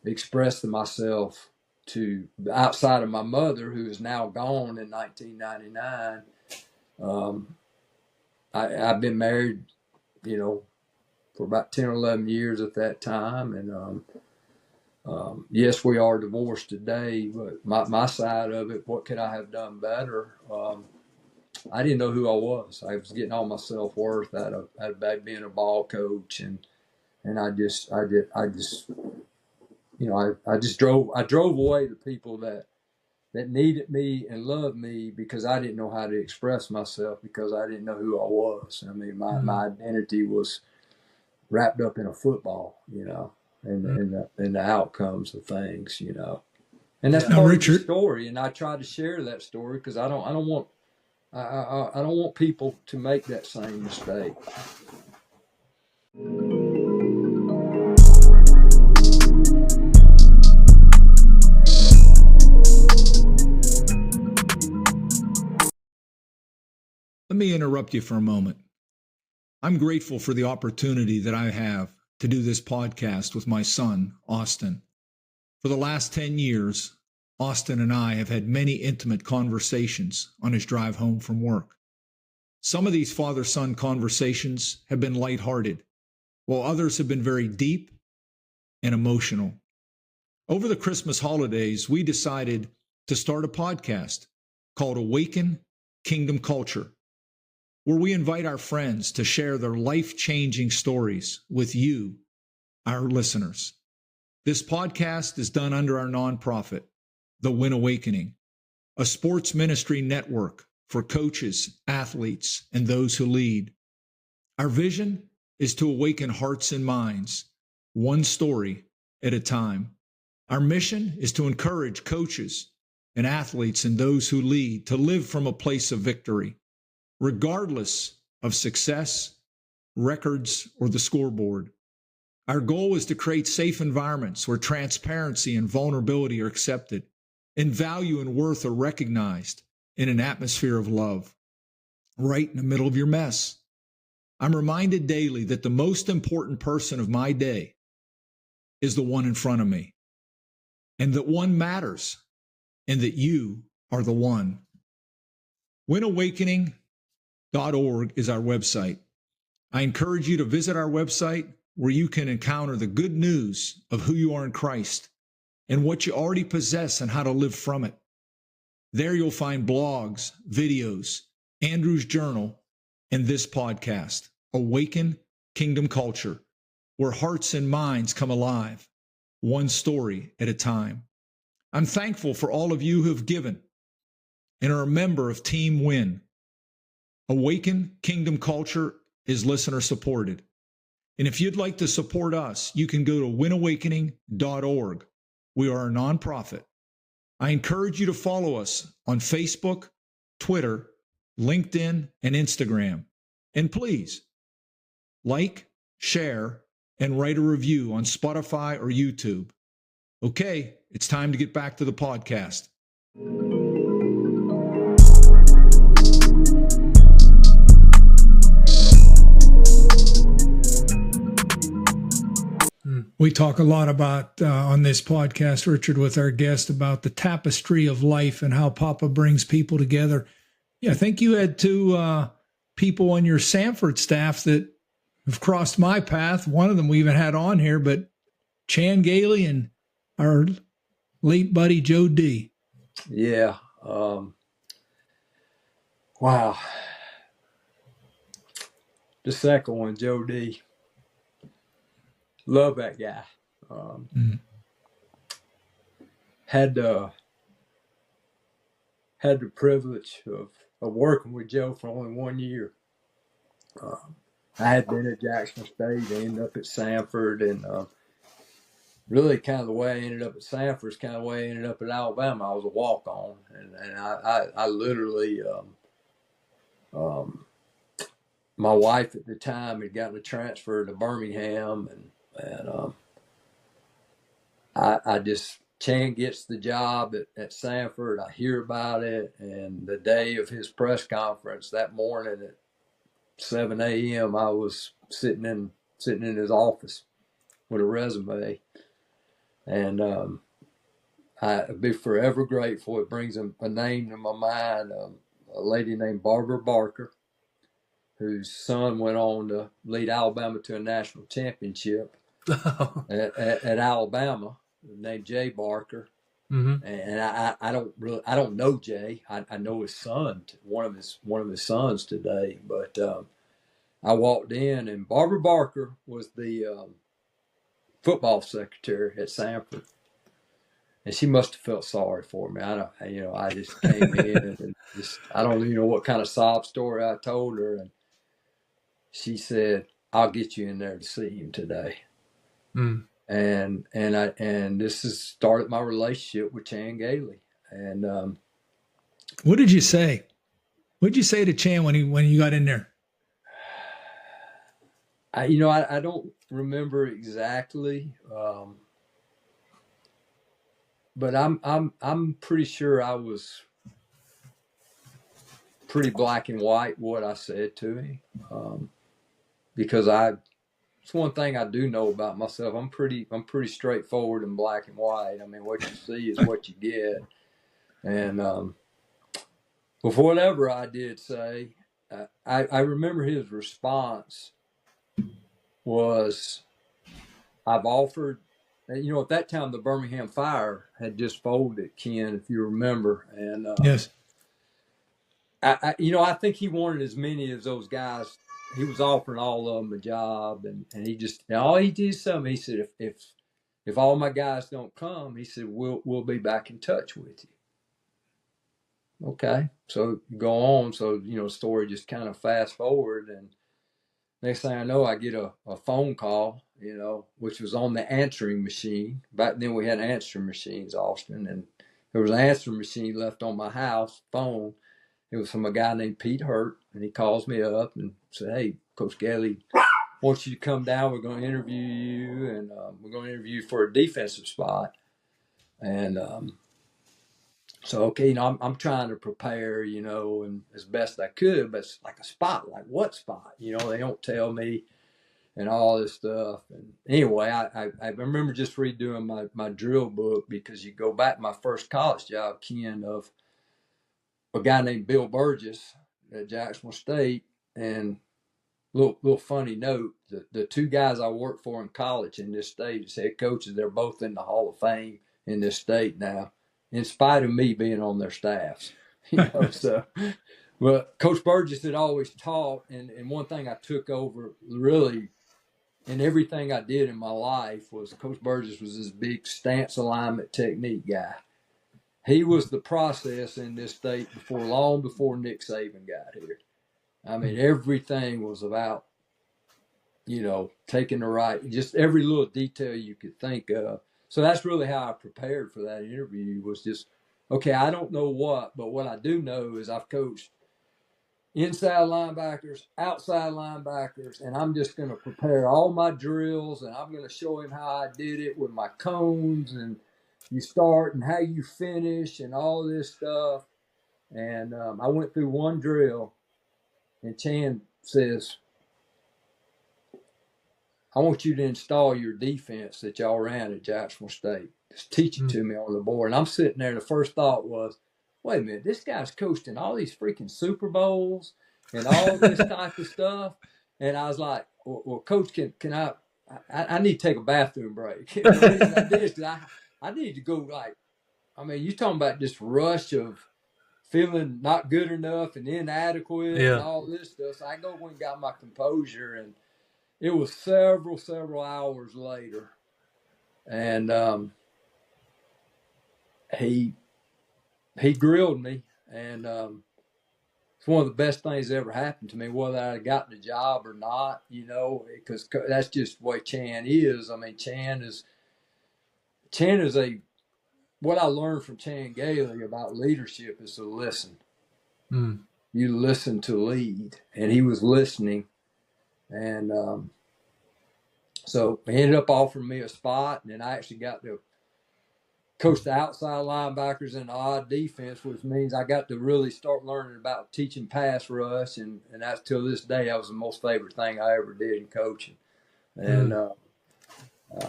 express myself to outside of my mother, who is now gone in 1999. I've been married, you know, for about 10 or 11 years at that time. And yes, we are divorced today, but my side of it, what could I have done better? I didn't know who I was. I was getting all my self-worth out of being a ball coach. And I just, you know, I drove away the people that needed me and loved me because I didn't know how to express myself, because I didn't know who I was. I mean, my identity was wrapped up in a football, you know, and the outcomes of things, you know. And that's part of the story. And I try to share that story because I don't want people to make that same mistake. interrupt you for a moment. I'm grateful for the opportunity that I have to do this podcast with my son, Austin. For the last 10 years, Austin and I have had many intimate conversations on his drive home from work. Some of these father-son conversations have been lighthearted, while others have been very deep and emotional. Over the Christmas holidays, we decided to start a podcast called Awaken Kingdom Culture, where we invite our friends to share their life-changing stories with you, our listeners. This podcast is done under our nonprofit, The Win Awakening, a sports ministry network for coaches, athletes, and those who lead. Our vision is to awaken hearts and minds, one story at a time. Our mission is to encourage coaches and athletes and those who lead to live from a place of victory, regardless of success, records, or the scoreboard. Our goal is to create safe environments where transparency and vulnerability are accepted, and value and worth are recognized in an atmosphere of love. Right in the middle of your mess, I'm reminded daily that the most important person of my day is the one in front of me, and that one matters, and that you are the one. WinAwakening.org is our website. I encourage you to visit our website where you can encounter the good news of who you are in Christ and what you already possess and how to live from it. There you'll find blogs, videos, Andrew's journal, and this podcast, Awaken Kingdom Culture, where hearts and minds come alive, one story at a time. I'm thankful for all of you who have given and are a member of Team Win. Awaken Kingdom Culture is listener supported. And if you'd like to support us, you can go to winawakening.org. We are a nonprofit. I encourage you to follow us on Facebook, Twitter, LinkedIn, and Instagram. And please like, share, and write a review on Spotify or YouTube. Okay, it's time to get back to the podcast. We talk a lot about on this podcast, Richard, with our guest about the tapestry of life and how Papa brings people together. Yeah, I think you had two people on your Sanford staff that have crossed my path. One of them we even had on here, but Chan Gailey and our late buddy Joe D. Yeah. Wow. The second one, Joe D. Love that guy. Had the privilege of working with Joe for only 1 year. I had been at Jackson State, ended up at Sanford, and really kind of the way I ended up at Sanford is kind of the way I ended up at Alabama. I was a walk-on, and I literally, my wife at the time had gotten a transfer to Birmingham, and I just, Chan gets the job at Sanford. I hear about it, and the day of his press conference that morning at 7 a.m., I was sitting in his office with a resume, and I'd be forever grateful. It brings a name to my mind, a lady named Barbara Barker, whose son went on to lead Alabama to a national championship at Alabama, named Jay Barker. Mm-hmm. And I don't know Jay. I know his son, one of his sons today. But I walked in, and Barbara Barker was the football secretary at Sanford, and she must have felt sorry for me. I just came in and I don't even know what kind of sob story I told her, and she said, "I'll get you in there to see him today." Mm. And this has started my relationship with Chan Gailey. And what did you say? What did you say to Chan when you got in there? I don't remember exactly, but I'm pretty sure I was pretty black and white what I said to him, because it's one thing I do know about myself. I'm pretty straightforward and black and white. I mean, what you see is what you get. And with whatever I did say, I remember his response was, I've offered, you know, at that time, the Birmingham Fire had just folded, Ken, if you remember. And Yes. I think he wanted as many of those guys. He was offering all of them a job, and all he did something. He said, if all my guys don't come, he said, we'll be back in touch with you. Okay, so you go on. So the story just kind of fast forward, and next thing I know, I get a phone call, which was on the answering machine. Back then we had answering machines, Austin, and there was an answering machine left on my house phone. It was from a guy named Pete Hurt, and he calls me up and said, "Hey, Coach Gelly wants you to come down. We're going to interview you, and we're going to interview you for a defensive spot." And so, okay, I'm trying to prepare, and as best I could, but it's like a spot, like what spot? They don't tell me and all this stuff. And anyway, I remember just redoing my drill book, because you go back to my first college job, Ken, of a guy named Bill Burgess at Jacksonville State. And little funny note, the two guys I worked for in college in this state as head coaches, they're both in the Hall of Fame in this state now, in spite of me being on their staffs. So, but Coach Burgess had always taught, and one thing I took over really in everything I did in my life was Coach Burgess was this big stance alignment technique guy. He was the process in this state long before Nick Saban got here. I mean, everything was about, taking the right, just every little detail you could think of. So that's really how I prepared for that interview, was just, okay, I don't know what, but what I do know is I've coached inside linebackers, outside linebackers, and I'm just going to prepare all my drills, and I'm going to show him how I did it with my cones, and you start and how you finish and all this stuff. And I went through one drill, and Chan says, "I want you to install your defense that y'all ran at Jacksonville State. Just teach it to me on the board." And I'm sitting there, and the first thought was, wait a minute, this guy's coached in all these freaking Super Bowls and all this type of stuff. And I was like, well Coach, can I need to take a bathroom break. The reason I did is because I need to go, you're talking about this rush of feeling not good enough and inadequate and all this stuff. So I go and got my composure, and it was several hours later. And he grilled me, and it's one of the best things that ever happened to me, whether I got the job or not, because that's just the way Chan is. I mean, Chan is what I learned from Chan Gailey about leadership is to listen. You listen to lead, and he was listening. And so he ended up offering me a spot, and then I actually got to coach the outside linebackers in the odd defense, which means I got to really start learning about teaching pass rush, and that's till this day, that was the most favorite thing I ever did in coaching. And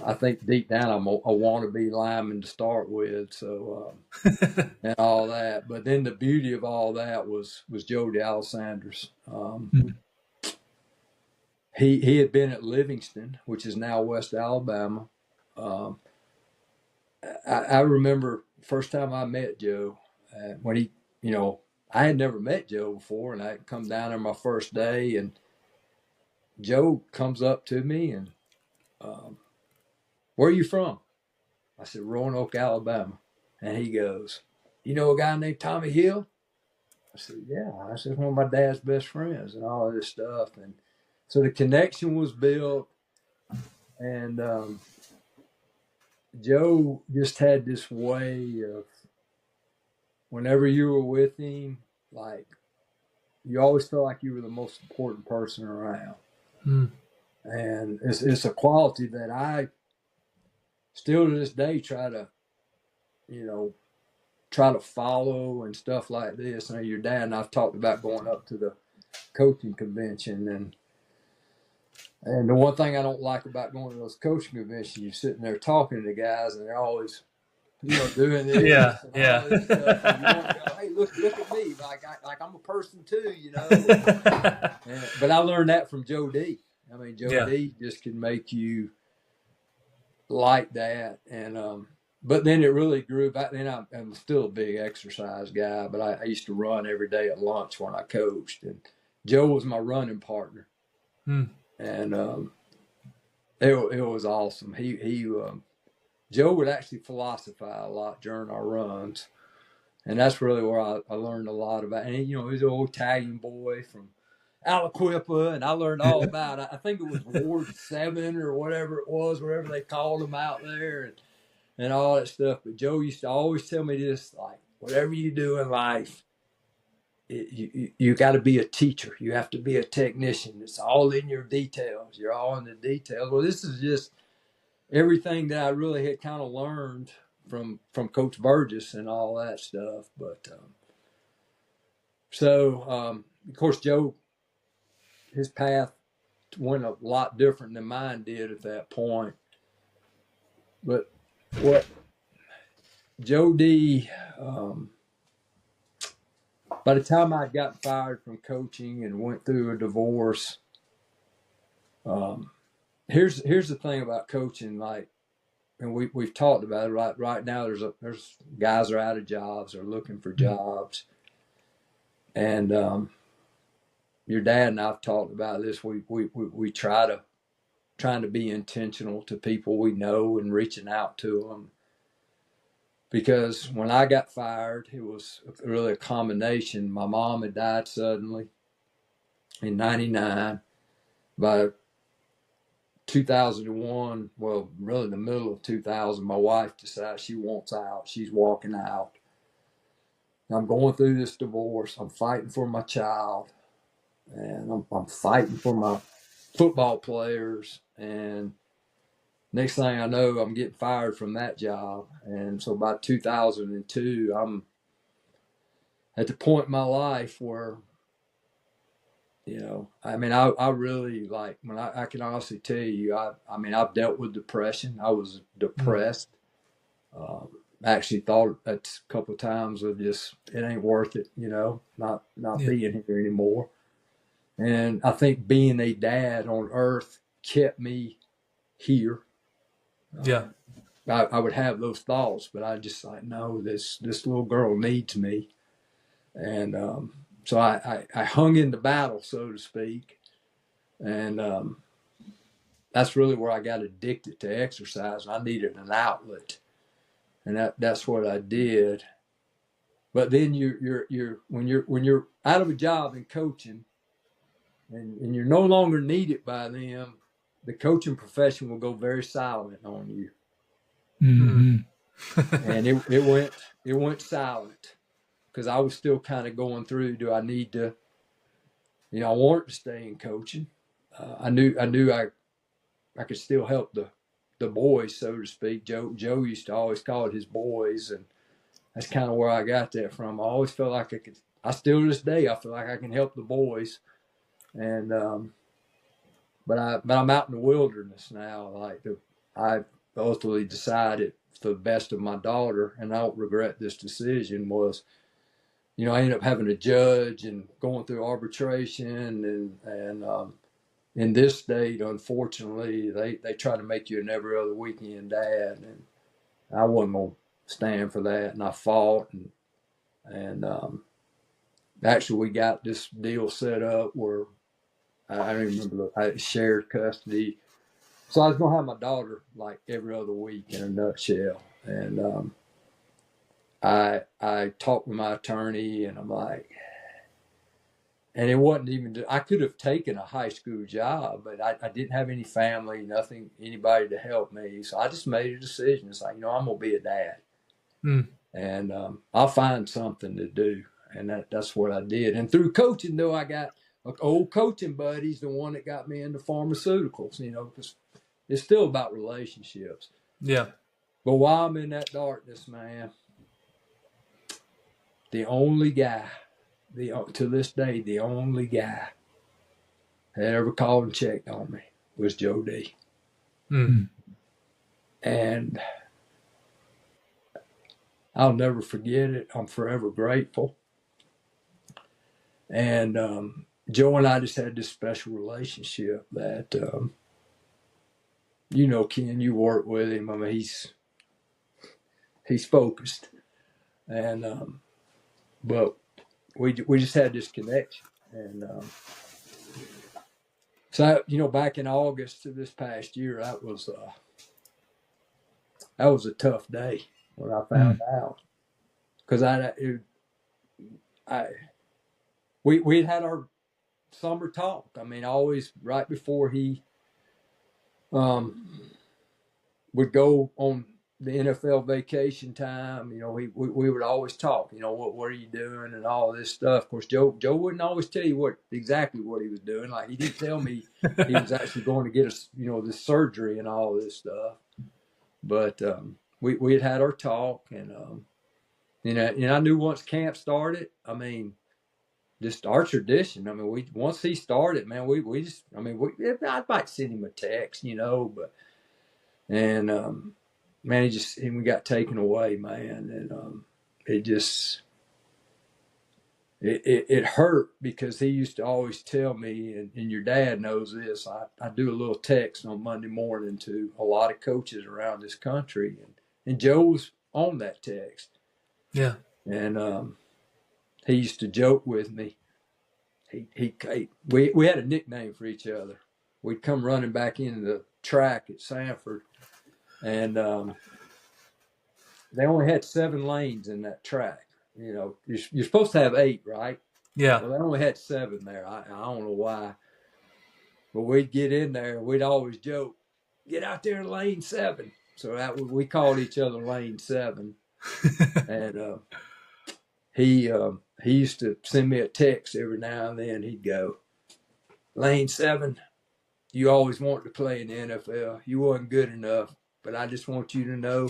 I think deep down I'm a wannabe lineman to start with, so and all that. But then the beauty of all that was Jody Alessanders. He had been at Livingston, which is now West Alabama. I remember first time I met Joe, when he, I had never met Joe before, and I had come down there my first day, and Joe comes up to me and, "Where are you from?" I said, "Roanoke, Alabama." And he goes, "You know a guy named Tommy Hill?" I said, "Yeah." I said, "One of my dad's best friends," and all this stuff. And so the connection was built, and Joe just had this way of, whenever you were with him, like, you always felt like you were the most important person around. And it's a quality that I still to this day try to, try to follow and stuff like this. I know your dad and I've talked about going up to the coaching convention, and the one thing I don't like about going to those coaching conventions, you're sitting there talking to the guys, and they're always, doing this Yeah, and yeah. all this stuff. And you want to go, hey, look at me, like I'm a person too, but I learned that from Joe D. I mean, Joe Yeah. D just can make you like that, and but then it really grew. Back then, I'm still a big exercise guy, but I used to run every day at lunch when I coached, and Joe was my running partner, and it was awesome. Joe would actually philosophize a lot during our runs, and that's really where I learned a lot about. And he was an old Italian boy from Aliquippa, and I learned all about it. I think it was Ward 7 or whatever it was, wherever they called him out there, and all that stuff. But Joe used to always tell me this, like, whatever you do in life, you got to be a teacher. You have to be a technician. It's all in your details. You're all in the details. Well, this is just everything that I really had kind of learned from Coach Burgess and all that stuff. But of course, Joe, his path went a lot different than mine did at that point. But what Joe D, by the time I got fired from coaching and went through a divorce, here's the thing about coaching, like, and we've talked about it. Right now, there's guys are out of jobs, are looking for jobs, and your dad and I've talked about this. We trying to be intentional to people we know and reaching out to them. Because when I got fired, it was really a combination. My mom had died suddenly in '99. By 2001, well, really the middle of 2000, my wife decides she wants out. She's walking out. I'm going through this divorce. I'm fighting for my child, and I'm fighting for my football players. And next thing I know, I'm getting fired from that job. And so by 2002, I'm at the point in my life where, I mean, I really, like, when I can honestly tell you, I mean, I've dealt with depression. I was depressed. Actually thought a couple of times of just, it ain't worth it, not being here anymore. And I think being a dad on earth kept me here. Yeah. I would have those thoughts, but I just like, no, this little girl needs me. And so I hung in the battle, so to speak. And that's really where I got addicted to exercise. I needed an outlet, and that's what I did. But then when you're out of a job in coaching, and you're no longer needed by them, the coaching profession will go very silent on you. Mm-hmm. And it went silent, because I was still kind of going through, do I need to, I wanted to stay in coaching. I knew I could still help the boys, so to speak. Joe used to always call it his boys, and that's kind of where I got that from. I always felt like I still to this day, I feel like I can help the boys. And but I'm out in the wilderness now. Like, I ultimately decided, for the best of my daughter, and I don't regret this decision, was, I ended up having a judge and going through arbitration, and in this state, unfortunately, they try to make you an every other weekend dad, and I wasn't gonna stand for that, and I fought, and actually we got this deal set up where I don't even remember, I shared custody, so I was gonna have my daughter like every other week, in a nutshell. And I talked with my attorney, and I'm like, and it wasn't even, I could have taken a high school job, but I didn't have any family, nothing, anybody to help me. So I just made a decision. It's like, I'm going to be a dad. And I'll find something to do. And that's what I did. And through coaching, though, I got old coaching buddies, the one that got me into pharmaceuticals, because it's still about relationships. Yeah. But while I'm in that darkness, man, the only guy, to this day, the only guy that ever called and checked on me was Joe D. Mm. And I'll never forget it. I'm forever grateful. And Joe and I just had this special relationship that, Ken, you work with him. I mean, he's focused. And, but we just had this connection. And so, back in August of this past year, that was a tough day when I found out. Because we had our summer talk. I mean, always right before he would go on the NFL vacation time, we would always talk, what are you doing and all this stuff. Of course, Joe wouldn't always tell you exactly what he was doing. Like, he didn't tell me he was actually going to get us, this surgery and all this stuff. But we had our talk, and I knew once camp started, I mean, just our tradition. I mean, once he started, man, we just, I might send him a text, but, and man, we got taken away, man, and it hurt, because he used to always tell me, and your dad knows this, I do a little text on Monday morning to a lot of coaches around this country, and Joe was on that text. Yeah. And he used to joke with me. We had a nickname for each other. We'd come running back into the track at Sanford, and they only had 7 lanes in that track. You're supposed to have 8, right? Yeah. Well, they only had 7 there. I don't know why, but we'd get in there, and we'd always joke, "Get out there in lane 7." So we called each other Lane 7, and he used to send me a text every now and then. He'd go, "Lane 7, you always wanted to play in the NFL. You wasn't good enough, but I just want you to know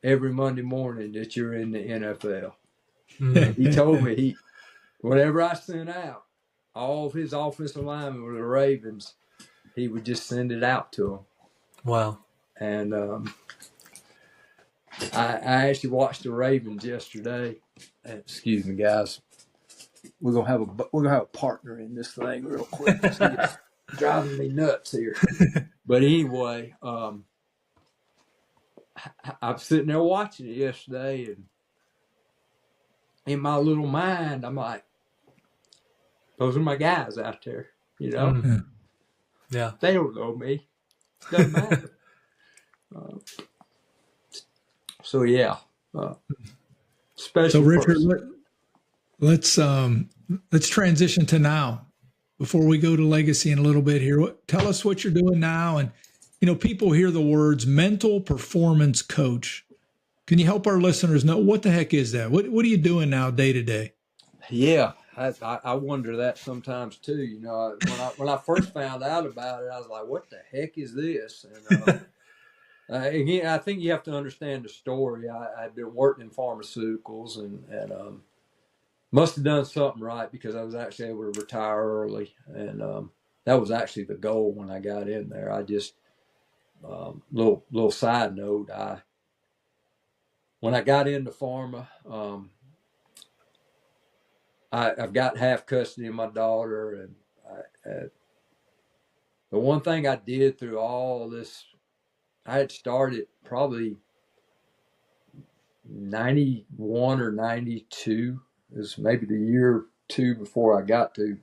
every Monday morning that you're in the NFL." He told me whatever I sent out, all of his offensive linemen with the Ravens, he would just send it out to them. Wow. And I actually watched the Ravens yesterday. Excuse me, guys. We're gonna have a partner in this thing real quick. It's driving me nuts here. But anyway, I'm sitting there watching it yesterday, and in my little mind, I'm like, those are my guys out there, Yeah. They don't know me. It doesn't matter. So yeah, special. So Richard, person. let's transition to now. Before we go to legacy in a little bit here, tell us what you're doing now. And people hear the words mental performance coach. Can you help our listeners know what the heck is that? What are you doing now, day to day? Yeah, I wonder that sometimes too. When I first found out about it, I was like, "What the heck is this?" And again, I think you have to understand the story. I'd been working in pharmaceuticals, and must have done something right, because I was actually able to retire early, and that was actually the goal when I got in there. I just little side note, when I got into pharma, I've got half custody of my daughter, and the one thing I did through all this, I had started probably 91 or 92. It was maybe the year or 2 before I got to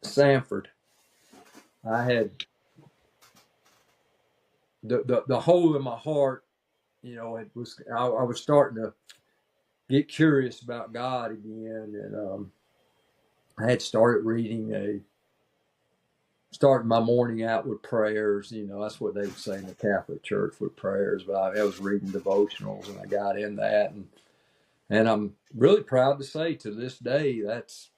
Sanford. I had the hole in my heart, it was, I was starting to get curious about God again, and I had started starting my morning out with prayers. That's what they would say in the Catholic Church, with prayers. But I was reading devotionals, and I got in that, and I'm really proud to say, to this day, that's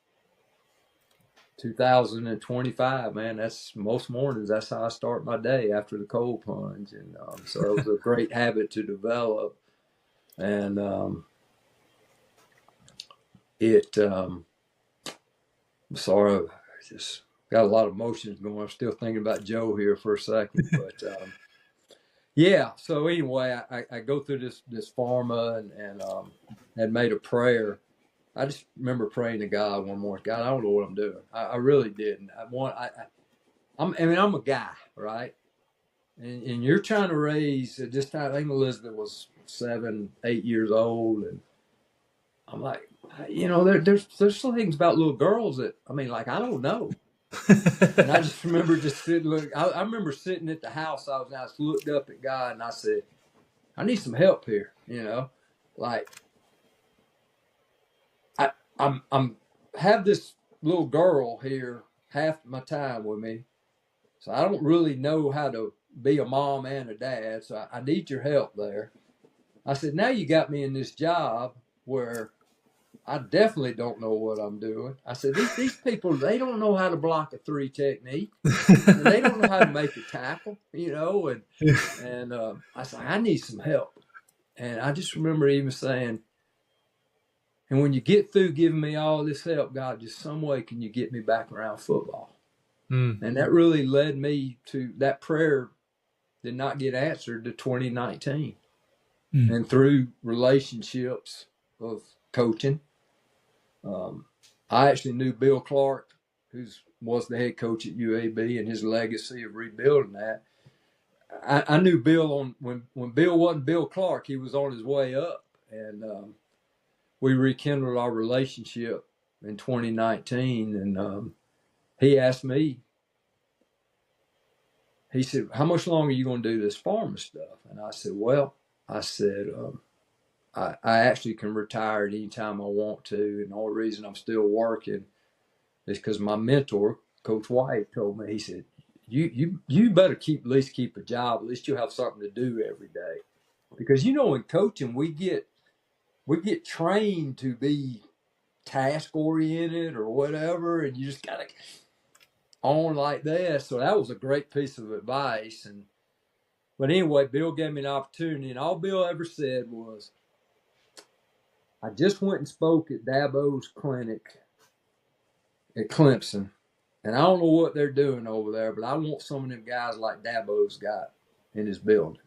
2025, man. That's most mornings. That's how I start my day, after the cold plunge, and so it was a great habit to develop. And it, sorry, I just got a lot of emotions going. I'm still thinking about Joe here for a second, but yeah. So anyway, I go through this pharma and had made a prayer. I just remember praying to God one more. God, I don't know what I'm doing. I really didn't. I'm a guy, right? And you're trying to raise at this time. I think Elizabeth was 7, 8 years old, and I'm like, there's some things about little girls that like I don't know. And I just remember just sitting. Look, I remember sitting at the house I was in. I just looked up at God and I said, I need some help here. Like I'm have this little girl here half my time with me, so I don't really know how to be a mom and a dad. So I need your help there. I said, now you got me in this job where I definitely don't know what I'm doing. I said, these people, they don't know how to block a 3 technique. And they don't know how to make a tackle, and I said, I need some help. And I just remember even saying, and when you get through giving me all this help, God, just some way can you get me back around football? And that really led me to that prayer did not get answered to 2019. And through relationships of coaching, I actually knew Bill Clark, who was the head coach at UAB, and his legacy of rebuilding that. I knew Bill when Bill wasn't Bill Clark, he was on his way up, and we rekindled our relationship in 2019. And he asked me, he said, how much longer are you going to do this pharma stuff? And I said, well, I actually can retire at any time I want to. And the only reason I'm still working is because my mentor, Coach White, told me, he said, you better at least keep a job. At least you'll have something to do every day. Because, in coaching, we get trained to be task oriented or whatever. And you just got to on like that. So that was a great piece of advice. But anyway, Bill gave me an opportunity, and all Bill ever said was, I just went and spoke at Dabo's clinic at Clemson, and I don't know what they're doing over there, but I want some of them guys like Dabo's got in his building.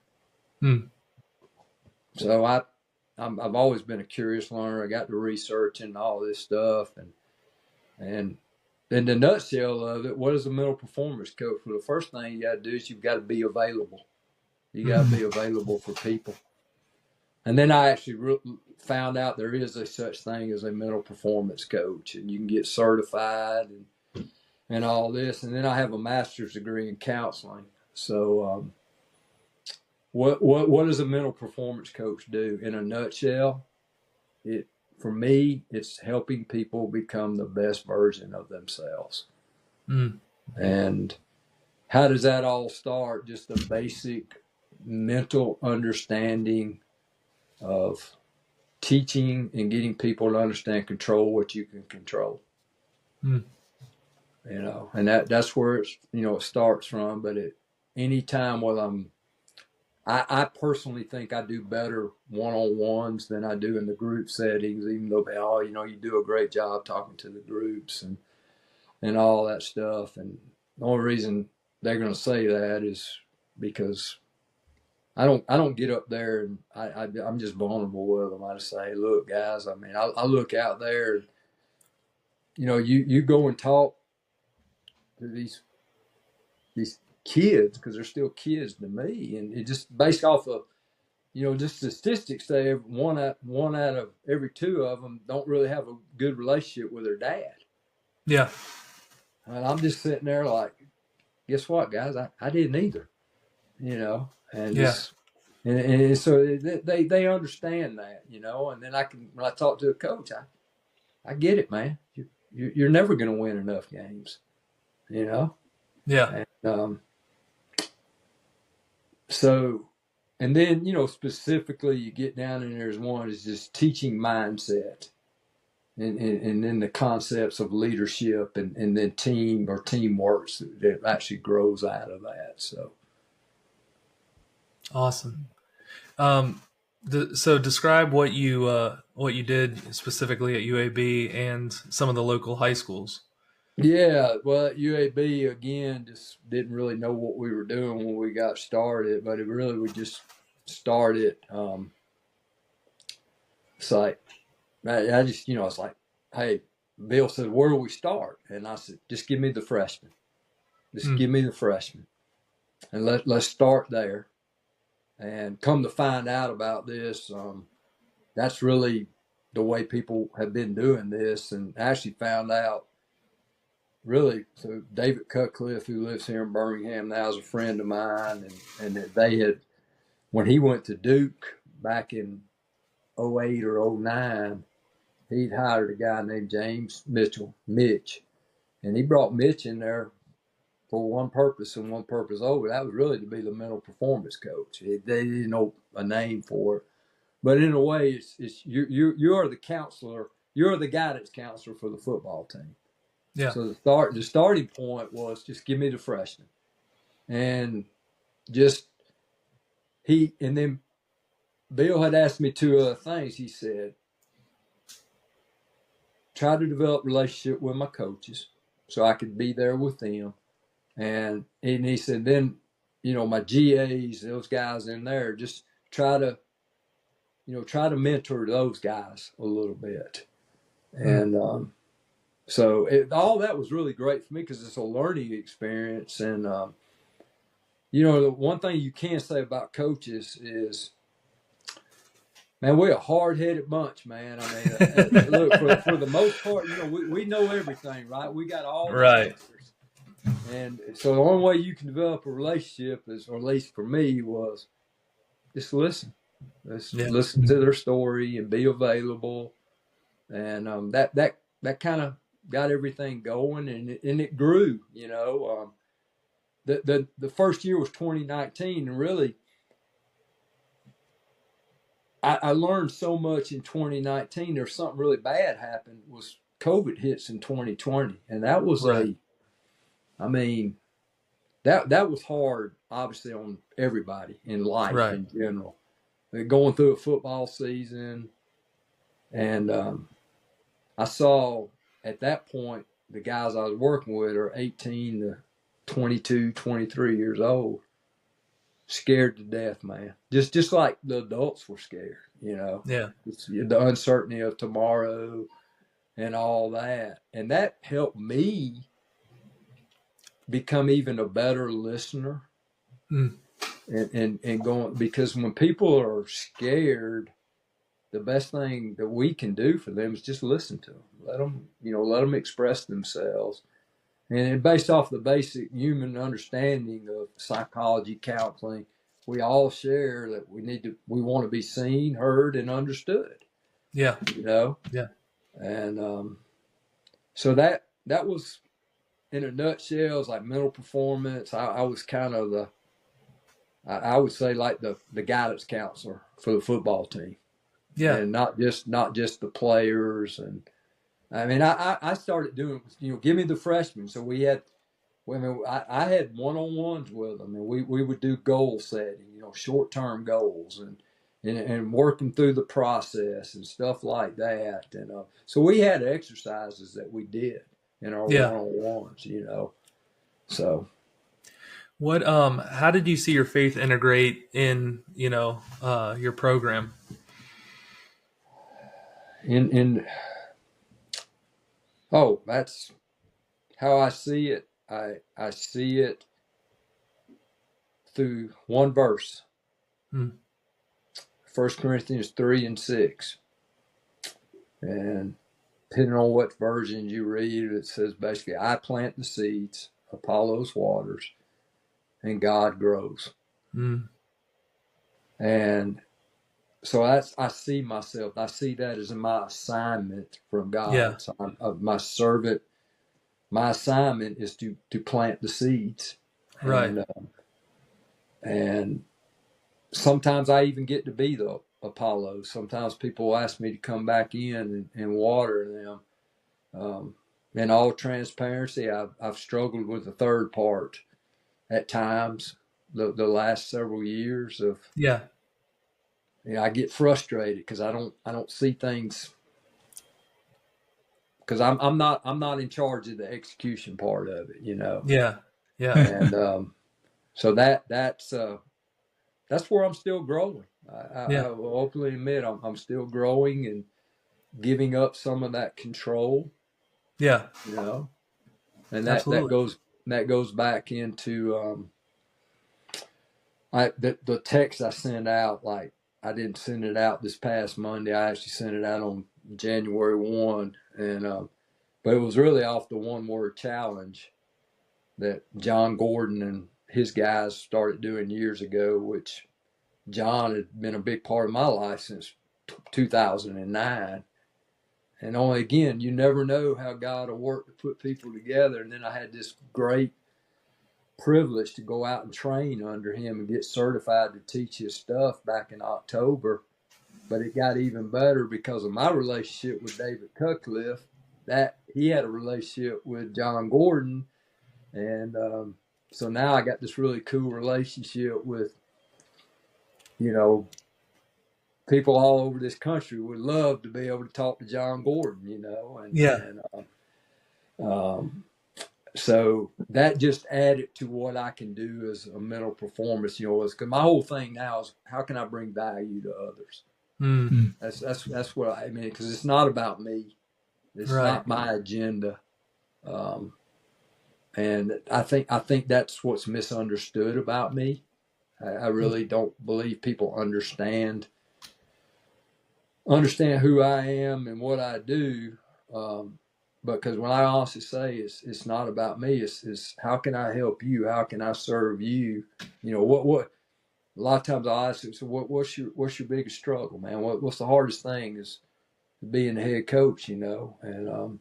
So I've always been a curious learner. I got to researching all this stuff, and in the nutshell of it, what is a mental performance coach? Well, the first thing you got to do is you've got to be available. You got to be available for people. And then I actually found out there is a such thing as a mental performance coach, and you can get certified and all this. And then I have a master's degree in counseling. So what does a mental performance coach do? In a nutshell, for me, it's helping people become the best version of themselves. And how does that all start? Just a basic mental understanding of teaching and getting people to understand, control what you can control. And that's where it starts from. But at any time while I personally think I do better one-on-ones than I do in the group settings, even though you do a great job talking to the groups and all that stuff. And the only reason they're going to say that is because I don't get up there and I'm just vulnerable with them. I just say, hey, look, guys, I look out there, and, you go and talk to these kids, because they're still kids to me. And it just based off of, just statistics say one out of every 2 of them don't really have a good relationship with their dad. Yeah. And I'm just sitting there like, guess what, guys? I didn't either, and just, and so they understand that, and then when I talk to a coach, I get it, man. You're never going to win enough games, Yeah. And, so, and then, specifically you get down and there's one is just teaching mindset and then the concepts of leadership and then team or teamwork that actually grows out of that. So. Awesome. So describe what you did specifically at UAB and some of the local high schools. Yeah, well, at UAB again, just didn't really know what we were doing when we got started, but it really we just started. It's like I just it's like, hey, Bill said, where do we start? And I said, just give me the freshmen, just give me the freshmen, and let's start there. And come to find out about this, that's really the way people have been doing this, and actually found out. Really, so David Cutcliffe, who lives here in Birmingham now, is a friend of mine, and that they had, when he went to Duke back in '08 or '09, he'd hired a guy named James Mitchell, Mitch, and he brought Mitch in there for one purpose and one purpose only. That was really to be the mental performance coach. They didn't know a name for it, but in a way, it's you are the counselor, you're the guidance counselor for the football team. Yeah. So the starting point was just give me the freshman, and and then Bill had asked me two other things. He said, try to develop relationship with my coaches so I could be there with them, and he said then my GAs, those guys in there, just try to mentor those guys a little bit, and so all that was really great for me because it's a learning experience. And, the one thing you can say about coaches is, man, we're a hard-headed bunch, man. I mean, look, for the most part, we know everything, right? We got all the answers. And so the only way you can develop a relationship is, or at least for me, was just listen. Listen to their story and be available. And that kind of got everything going, and it grew. The first year was 2019, and really, I learned so much in 2019. There's something really bad happened. Was COVID hits in 2020, and that was that was hard, obviously, on everybody in life in general. Going through a football season, and I saw at that point the guys I was working with are 18 to 22, 23 years old, scared to death, man. Just like the adults were scared, Yeah. It's the uncertainty of tomorrow and all that. And that helped me become even a better listener and going, because when people are scared, the best thing that we can do for them is just listen to them. Let them express themselves. And based off the basic human understanding of psychology, counseling, we all share that we want to be seen, heard, and understood. Yeah. Yeah. And so that was, in a nutshell, is like mental performance. I was kind of I would say like the guidance counselor for the football team. Yeah. And not just the players. And I mean, I started doing, give me the freshmen. So I had one-on-ones with them, and we would do goal setting, short-term goals, and working through the process and stuff like that. And so we had exercises that we did in our one-on-ones, So what how did you see your faith integrate in your program? That's how I see it. I see it through one verse. 1 Corinthians 3:6. And depending on what version you read, it says basically, I plant the seeds, Apollos waters, and God grows. And so I see myself, I see that as my assignment from God. Yeah. So my servant, my assignment is to plant the seeds. Right. And sometimes I even get to be the Apollo. Sometimes people ask me to come back in and water them. In all transparency, I've struggled with the third part at times, the last several years of I get frustrated because I don't see things, because I'm not in charge of the execution part of it, Yeah. Yeah. and so that's where I'm still growing. I Yeah. will openly admit I'm still growing and giving up some of that control, Yeah. and Absolutely. that goes back into the text I sent out. Like, I didn't send it out this past Monday. I actually sent it out on January 1, and but it was really off the one word challenge that John Gordon and his guys started doing years ago, which John had been a big part of my life since 2009. And only, again, you never know how God will work to put people together. And then I had this great privilege to go out and train under him and get certified to teach his stuff back in October. But it got even better because of my relationship with David Cutcliffe, that he had a relationship with John Gordon. And so now I got this really cool relationship with, people all over this country would love to be able to talk to John Gordon, Yeah. so that just added to what I can do as a mental performance, because my whole thing now is, how can I bring value to others? Mm. That's what I mean, because it's not about me. It's Right. not my agenda. And I think that's what's misunderstood about me. I really don't believe people understand who I am and what I do. Because when I honestly say it's not about me, it's how can I help you? How can I serve you? What a lot of times I ask, so what's your biggest struggle, man? What's the hardest thing is being the head coach, and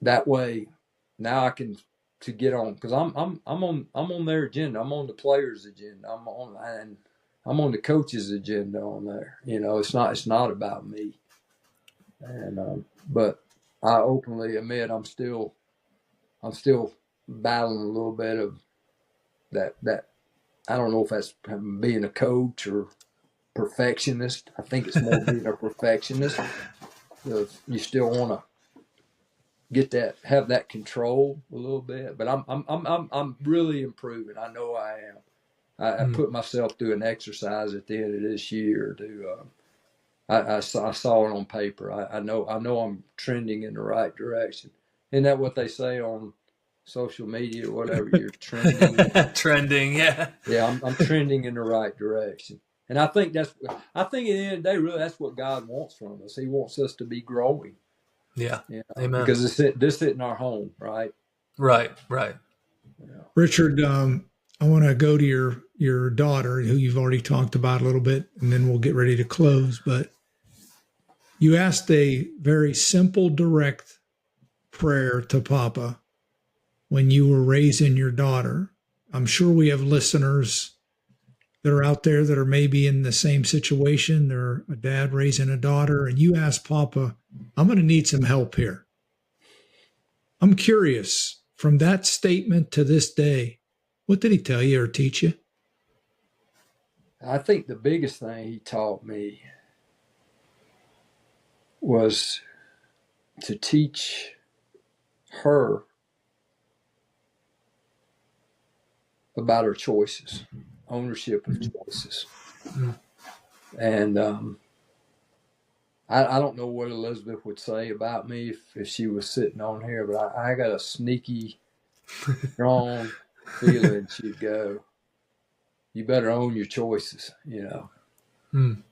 that way now I can to get on, because I'm on their agenda. I'm on the players' agenda. I'm on the coach's agenda on there. It's not about me. And but I openly admit I'm still battling a little bit of that. I don't know if that's being a coach or perfectionist. I think it's more being a perfectionist. You still want to have that control a little bit, but I'm really improving. I know I am. I put myself through an exercise at the end of this year to. I saw it on paper. I know I'm trending in the right direction. Isn't that what they say on social media or whatever? You're trending. Trending. Yeah. Yeah, I'm trending in the right direction. And I think at the end of the day, really, that's what God wants from us. He wants us to be growing. Yeah. Amen. Because this isn't our home, right? Right. Yeah. Richard, I want to go to your daughter, who you've already talked about a little bit, and then we'll get ready to close. But you asked a very simple, direct prayer to Papa when you were raising your daughter. I'm sure we have listeners that are out there that are maybe in the same situation. They're a dad raising a daughter, and you ask Papa, I'm going to need some help here. I'm curious, from that statement to this day, what did he tell you or teach you? I think the biggest thing he taught me was to teach her about her choices, ownership of choices. And I don't know what Elizabeth would say about me if she was sitting on here, but I got a sneaky, strong feeling she'd go, you better own your choices, Good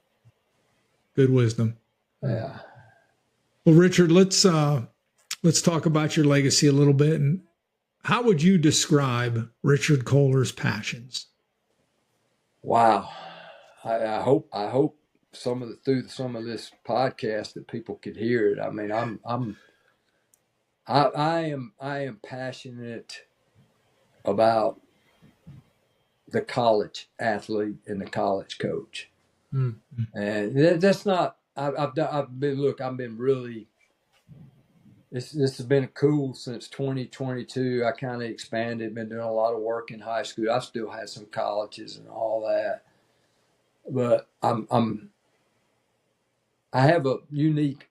wisdom. Yeah. Well, Richard, let's talk about your legacy a little bit. And how would you describe Richard Koehler's passions? Wow. I hope through some of this podcast that people could hear it. I mean, I am passionate about the college athlete and the college coach. And that's not, I've been really, this has been cool since 2022. I kind of expanded, been doing a lot of work in high school. I've still had some colleges and all that. but I have a unique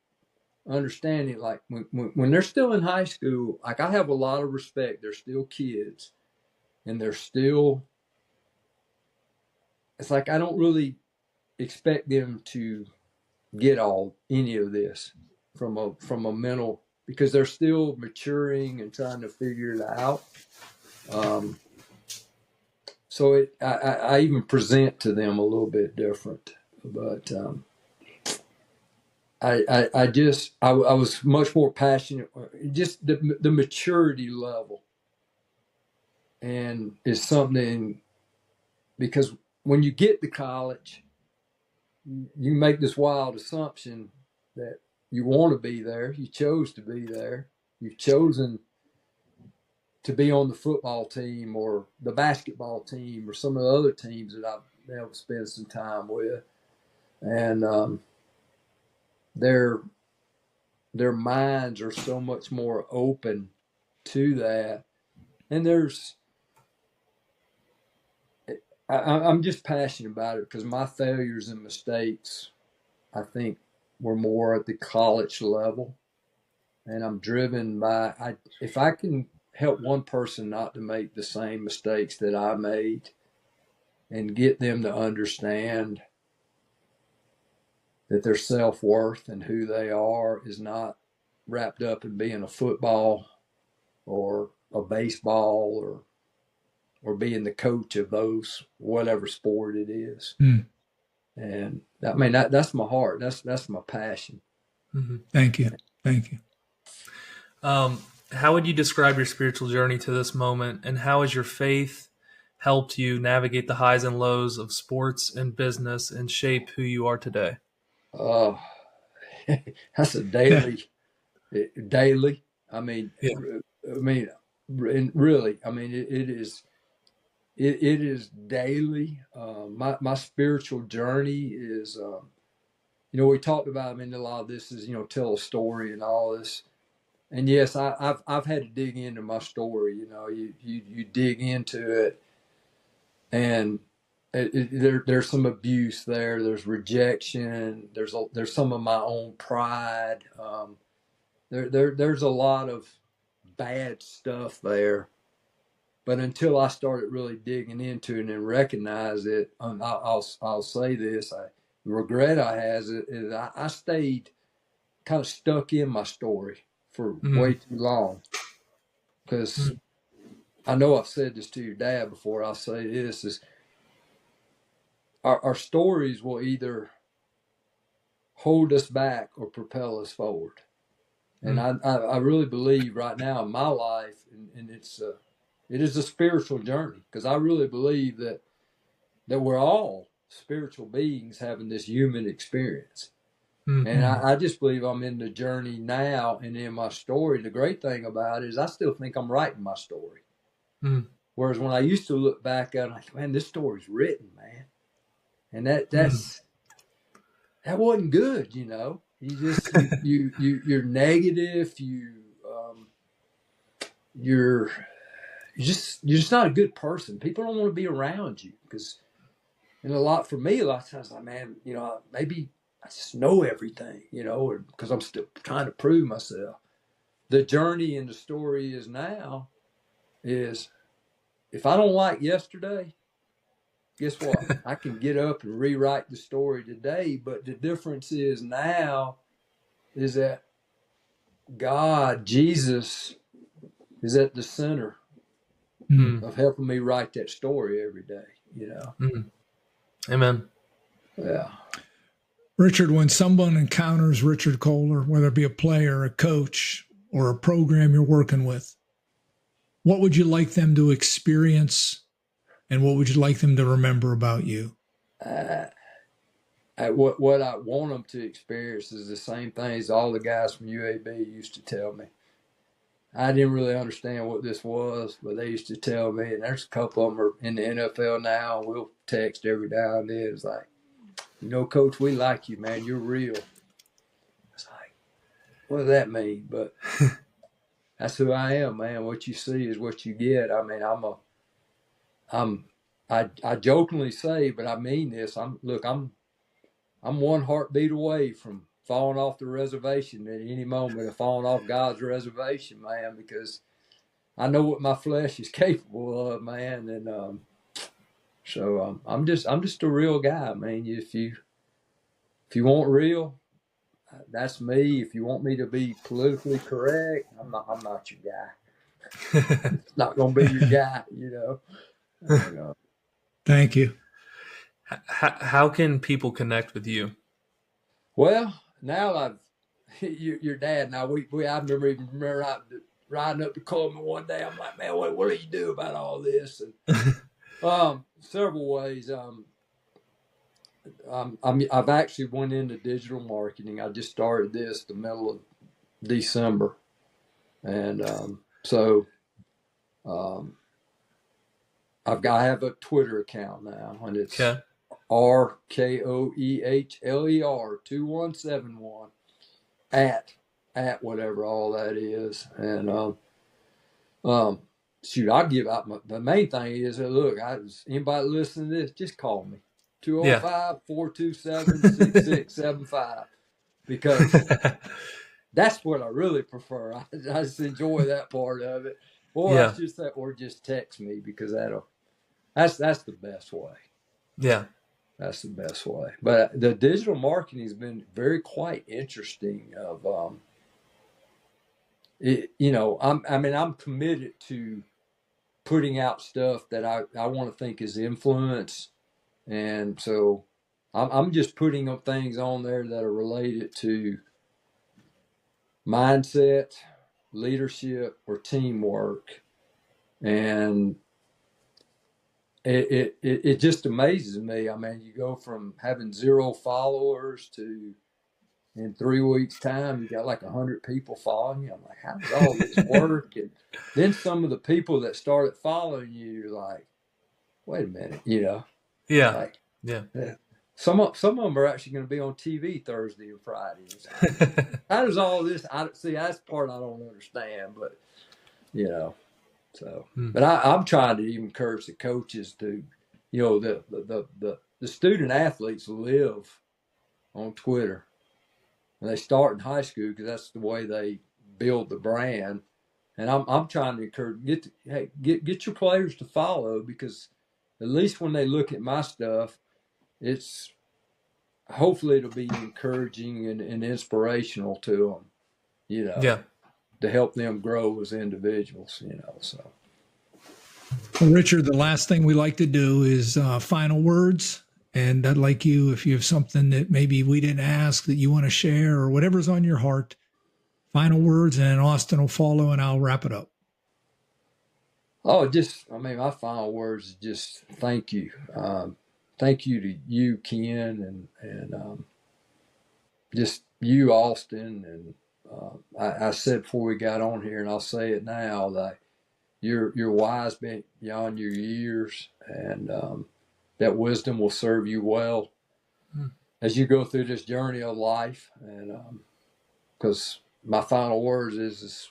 understanding. Like when they're still in high school, like I have a lot of respect. They're still kids, and they're still. It's like I don't really expect them to get any of this from a mental, because they're still maturing and trying to figure it out. So I even present to them a little bit different, but I was much more passionate, just the maturity level, and is something, because when you get to college, you make this wild assumption that you want to be there, you chose to be there, you've chosen to be on the football team or the basketball team or some of the other teams that I've spent some time with, and their minds are so much more open to that. And I'm just passionate about it because my failures and mistakes, I think, were more at the college level, and I'm driven by if I can help one person not to make the same mistakes that I made and get them to understand that their self-worth and who they are is not wrapped up in being a football or a baseball or being the coach of those whatever sport it is. Mm. And I mean that's my heart. That's my passion. Mm-hmm. Thank you. Thank you. How would you describe your spiritual journey to this moment, and how has your faith helped you navigate the highs and lows of sports and business and shape who you are today? That's a Yeah. daily. I mean, Yeah. really. I mean, it is. It is daily. My spiritual journey is. We talked about. I mean, a lot of this is tell a story and all this. And yes, I've had to dig into my story. You dig into it, and there's some abuse there. There's rejection. There's some of my own pride. There's a lot of bad stuff there. But until I started really digging into it and recognize it, I'll say this: the regret I has is I stayed kind of stuck in my story for way too long. Because I know I've said this to your dad before. I'll say this: is our stories will either hold us back or propel us forward. And I really believe right now in my life, and it is a spiritual journey, because I really believe that we're all spiritual beings having this human experience. Mm-hmm. And I just believe I'm in the journey now and in my story. The great thing about it is I still think I'm writing my story. Mm-hmm. Whereas when I used to look back at it, I'm like, man, this story's written, man. And that wasn't good, You just you're negative, you're just not a good person. People don't want to be around you because, and a lot of times, like, man, maybe I just know everything, or because I'm still trying to prove myself. The journey and the story is now is, if I don't like yesterday, guess what? I can get up and rewrite the story today. But the difference is now is that God, Jesus, is at the center of helping me write that story every day, Amen. Yeah. Richard, when someone encounters Richard Koehler, whether it be a player, a coach, or a program you're working with, what would you like them to experience, and what would you like them to remember about you? What I want them to experience is the same things all the guys from UAB used to tell me. I didn't really understand what this was, but they used to tell me, and there's a couple of them are in the NFL now. We'll text every now and then. It's like, Coach, we like you, man. You're real. It's like, what does that mean? But that's who I am, man. What you see is what you get. I mean, I jokingly say, but I mean this. I'm one heartbeat away from falling off the reservation at any moment, of falling off God's reservation, man, because I know what my flesh is capable of, man. And so I'm just a real guy, man. If you want real, that's me. If you want me to be politically correct, I'm not your guy. Not gonna be your guy, you know. And, Thank you. How can people connect with you? well, now your dad. Now I remember riding up to Coleman one day. I'm like, man, what do you do about all this? And several ways. I've actually went into digital marketing. I just started this the middle of December, and so I have a Twitter account now, and it's RKOEHLER 2171 at whatever all that is. And shoot, I'll give out the main thing is that, look, anybody listening to this, just call me 205-427-6675, because that's what I really prefer. I just enjoy that part of it. Or I should say, or just text me, because that's the best way. Yeah. That's the best way. But the digital marketing has been quite interesting. I'm committed to putting out stuff that I want to think is influence, and so I'm just putting up things on there that are related to mindset, leadership, or teamwork, and it just amazes me. I mean, you go from having 0 followers to, in 3 weeks' time, you got like 100 people following you. I'm like, how does all this work? And then some of the people that started following you, you're like, wait a minute, you know? Yeah. Like, yeah. Some of them are actually going to be on TV Thursday and Friday. How does all this? That's the part I don't understand, but you know. So, but I'm trying to even encourage the coaches to, you know, the student athletes live on Twitter, and they start in high school because that's the way they build the brand. And I'm trying to encourage get your players to follow, because at least when they look at my stuff, it's hopefully it'll be encouraging and inspirational to them, you know, to help them grow as individuals, you know. So. Well, Richard, the last thing we like to do is final words. And I'd like you, if you have something that maybe we didn't ask that you want to share, or whatever's on your heart, final words, and then Austin will follow and I'll wrap it up. Oh, my final words is just thank you. Thank you to you, Ken, and just you, Austin. And I said before we got on here, and I'll say it now, that you're wise beyond your years, and that wisdom will serve you well as you go through this journey of life. And because my final words is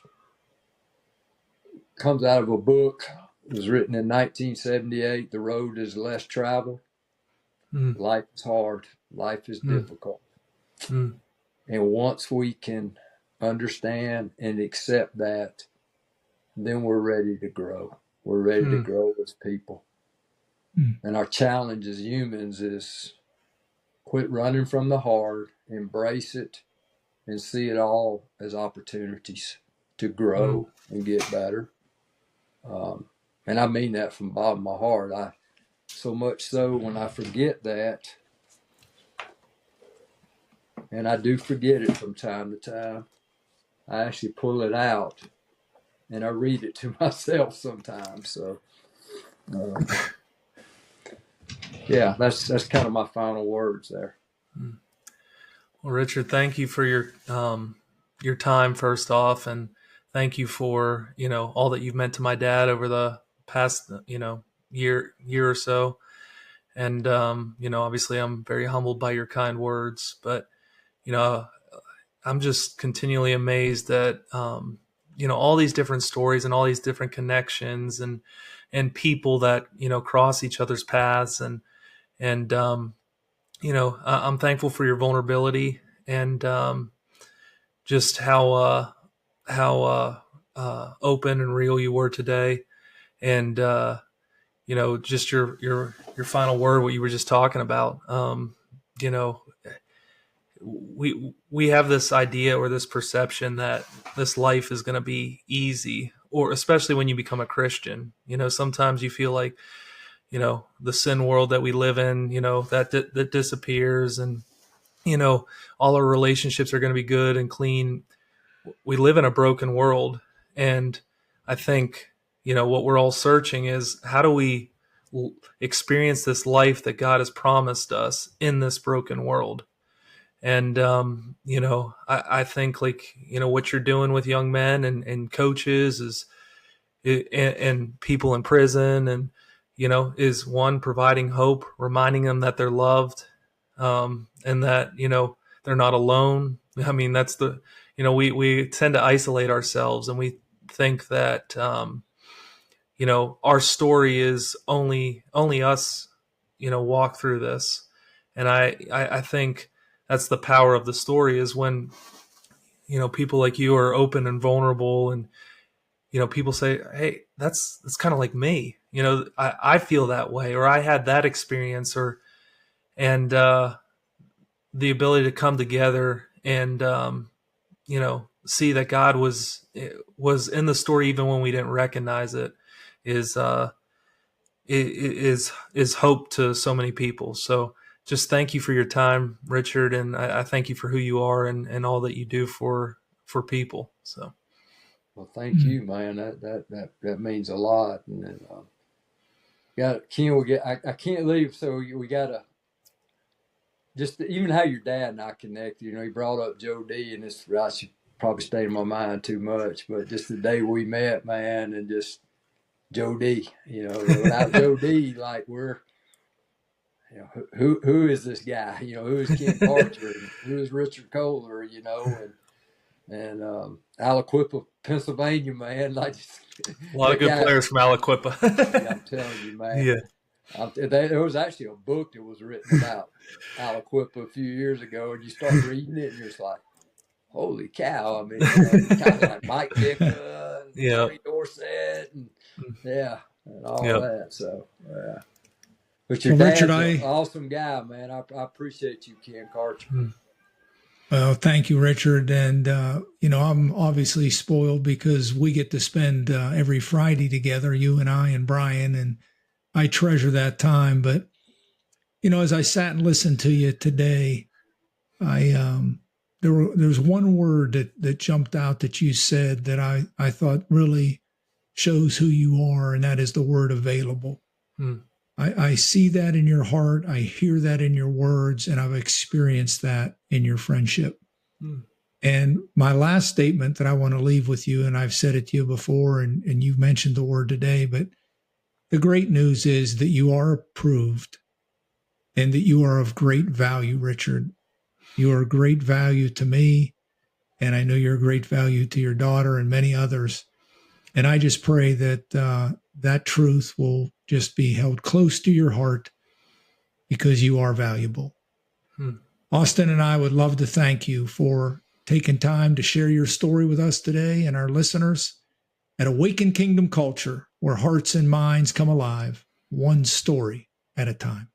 comes out of a book. It was written in 1978. The road is less traveled. Life is hard. Life is difficult. And once we can understand and accept that, then we're ready to grow. We're ready to grow as people. And our challenge as humans is quit running from the hard, embrace it, and see it all as opportunities to grow and get better. And I mean that from the bottom of my heart. So much so, when I forget that, and I do forget it from time to time, I actually pull it out and I read it to myself sometimes. So, yeah, that's kind of my final words there. Well, Richard, thank you for your time first off, and thank you for, you know, all that you've meant to my dad over the past, you know, year or so. And you know, obviously I'm very humbled by your kind words, but you know, I'm just continually amazed at all these different stories and all these different connections and people that, cross each other's paths. And I'm thankful for your vulnerability and just how open and real you were today. And, just your final word, what you were just talking about. We have this idea or this perception that this life is going to be easy, or especially when you become a Christian. Sometimes you feel like, the sin world that we live in, that disappears, and, all our relationships are going to be good and clean. We live in a broken world. And I think, what we're all searching is, how do we experience this life that God has promised us in this broken world? And, I think what you're doing with young men and coaches and people in prison and, is one, providing hope, reminding them that they're loved, and that, they're not alone. I mean, that's we tend to isolate ourselves, and we think that, our story is only us, walk through this. And I think that's the power of the story, is when, people like you are open and vulnerable, and, people say, hey, that's kind of like me. I feel that way, or I had that experience, and the ability to come together and, see that God was in the story, even when we didn't recognize it, is hope to so many people. So just thank you for your time, Richard. And I thank you for who you are and all that you do for people. So. Well, thank you, man. That means a lot. And then, I can't leave. So we gotta just, even how your dad and I connected. He brought up Joe D, and I should probably stay in my mind too much, but just the day we met, man, and just Joe D. Without Joe D, like we're, who is this guy? Who is Ken Carter? Who is Richard Koehler? And Aliquippa, Pennsylvania, man. Like a lot of good players from Aliquippa. Yeah, I'm telling you, man. Yeah. There was actually a book that was written about Aliquippa a few years ago, and you start reading it, and you're just like, holy cow. I mean, kind of like Mike Ditka and Terry Dorsett and all that. So, yeah. But your dad's an awesome guy, man. I appreciate you, Ken Carter. Well, thank you, Richard. And, I'm obviously spoiled because we get to spend every Friday together, you and I and Brian, and I treasure that time. But, as I sat and listened to you today, there's one word that jumped out that you said that I thought really shows who you are, and that is the word available. I see that in your heart. I hear that in your words, and I've experienced that in your friendship. And my last statement that I want to leave with you, and I've said it to you before, and you've mentioned the word today, but the great news is that you are approved and that you are of great value, Richard. You are of great value to me, and I know you're a great value to your daughter and many others. And I just pray that that truth will just be held close to your heart because you are valuable. Austin and I would love to thank you for taking time to share your story with us today and our listeners at Awaken Kingdom Culture, where hearts and minds come alive, one story at a time.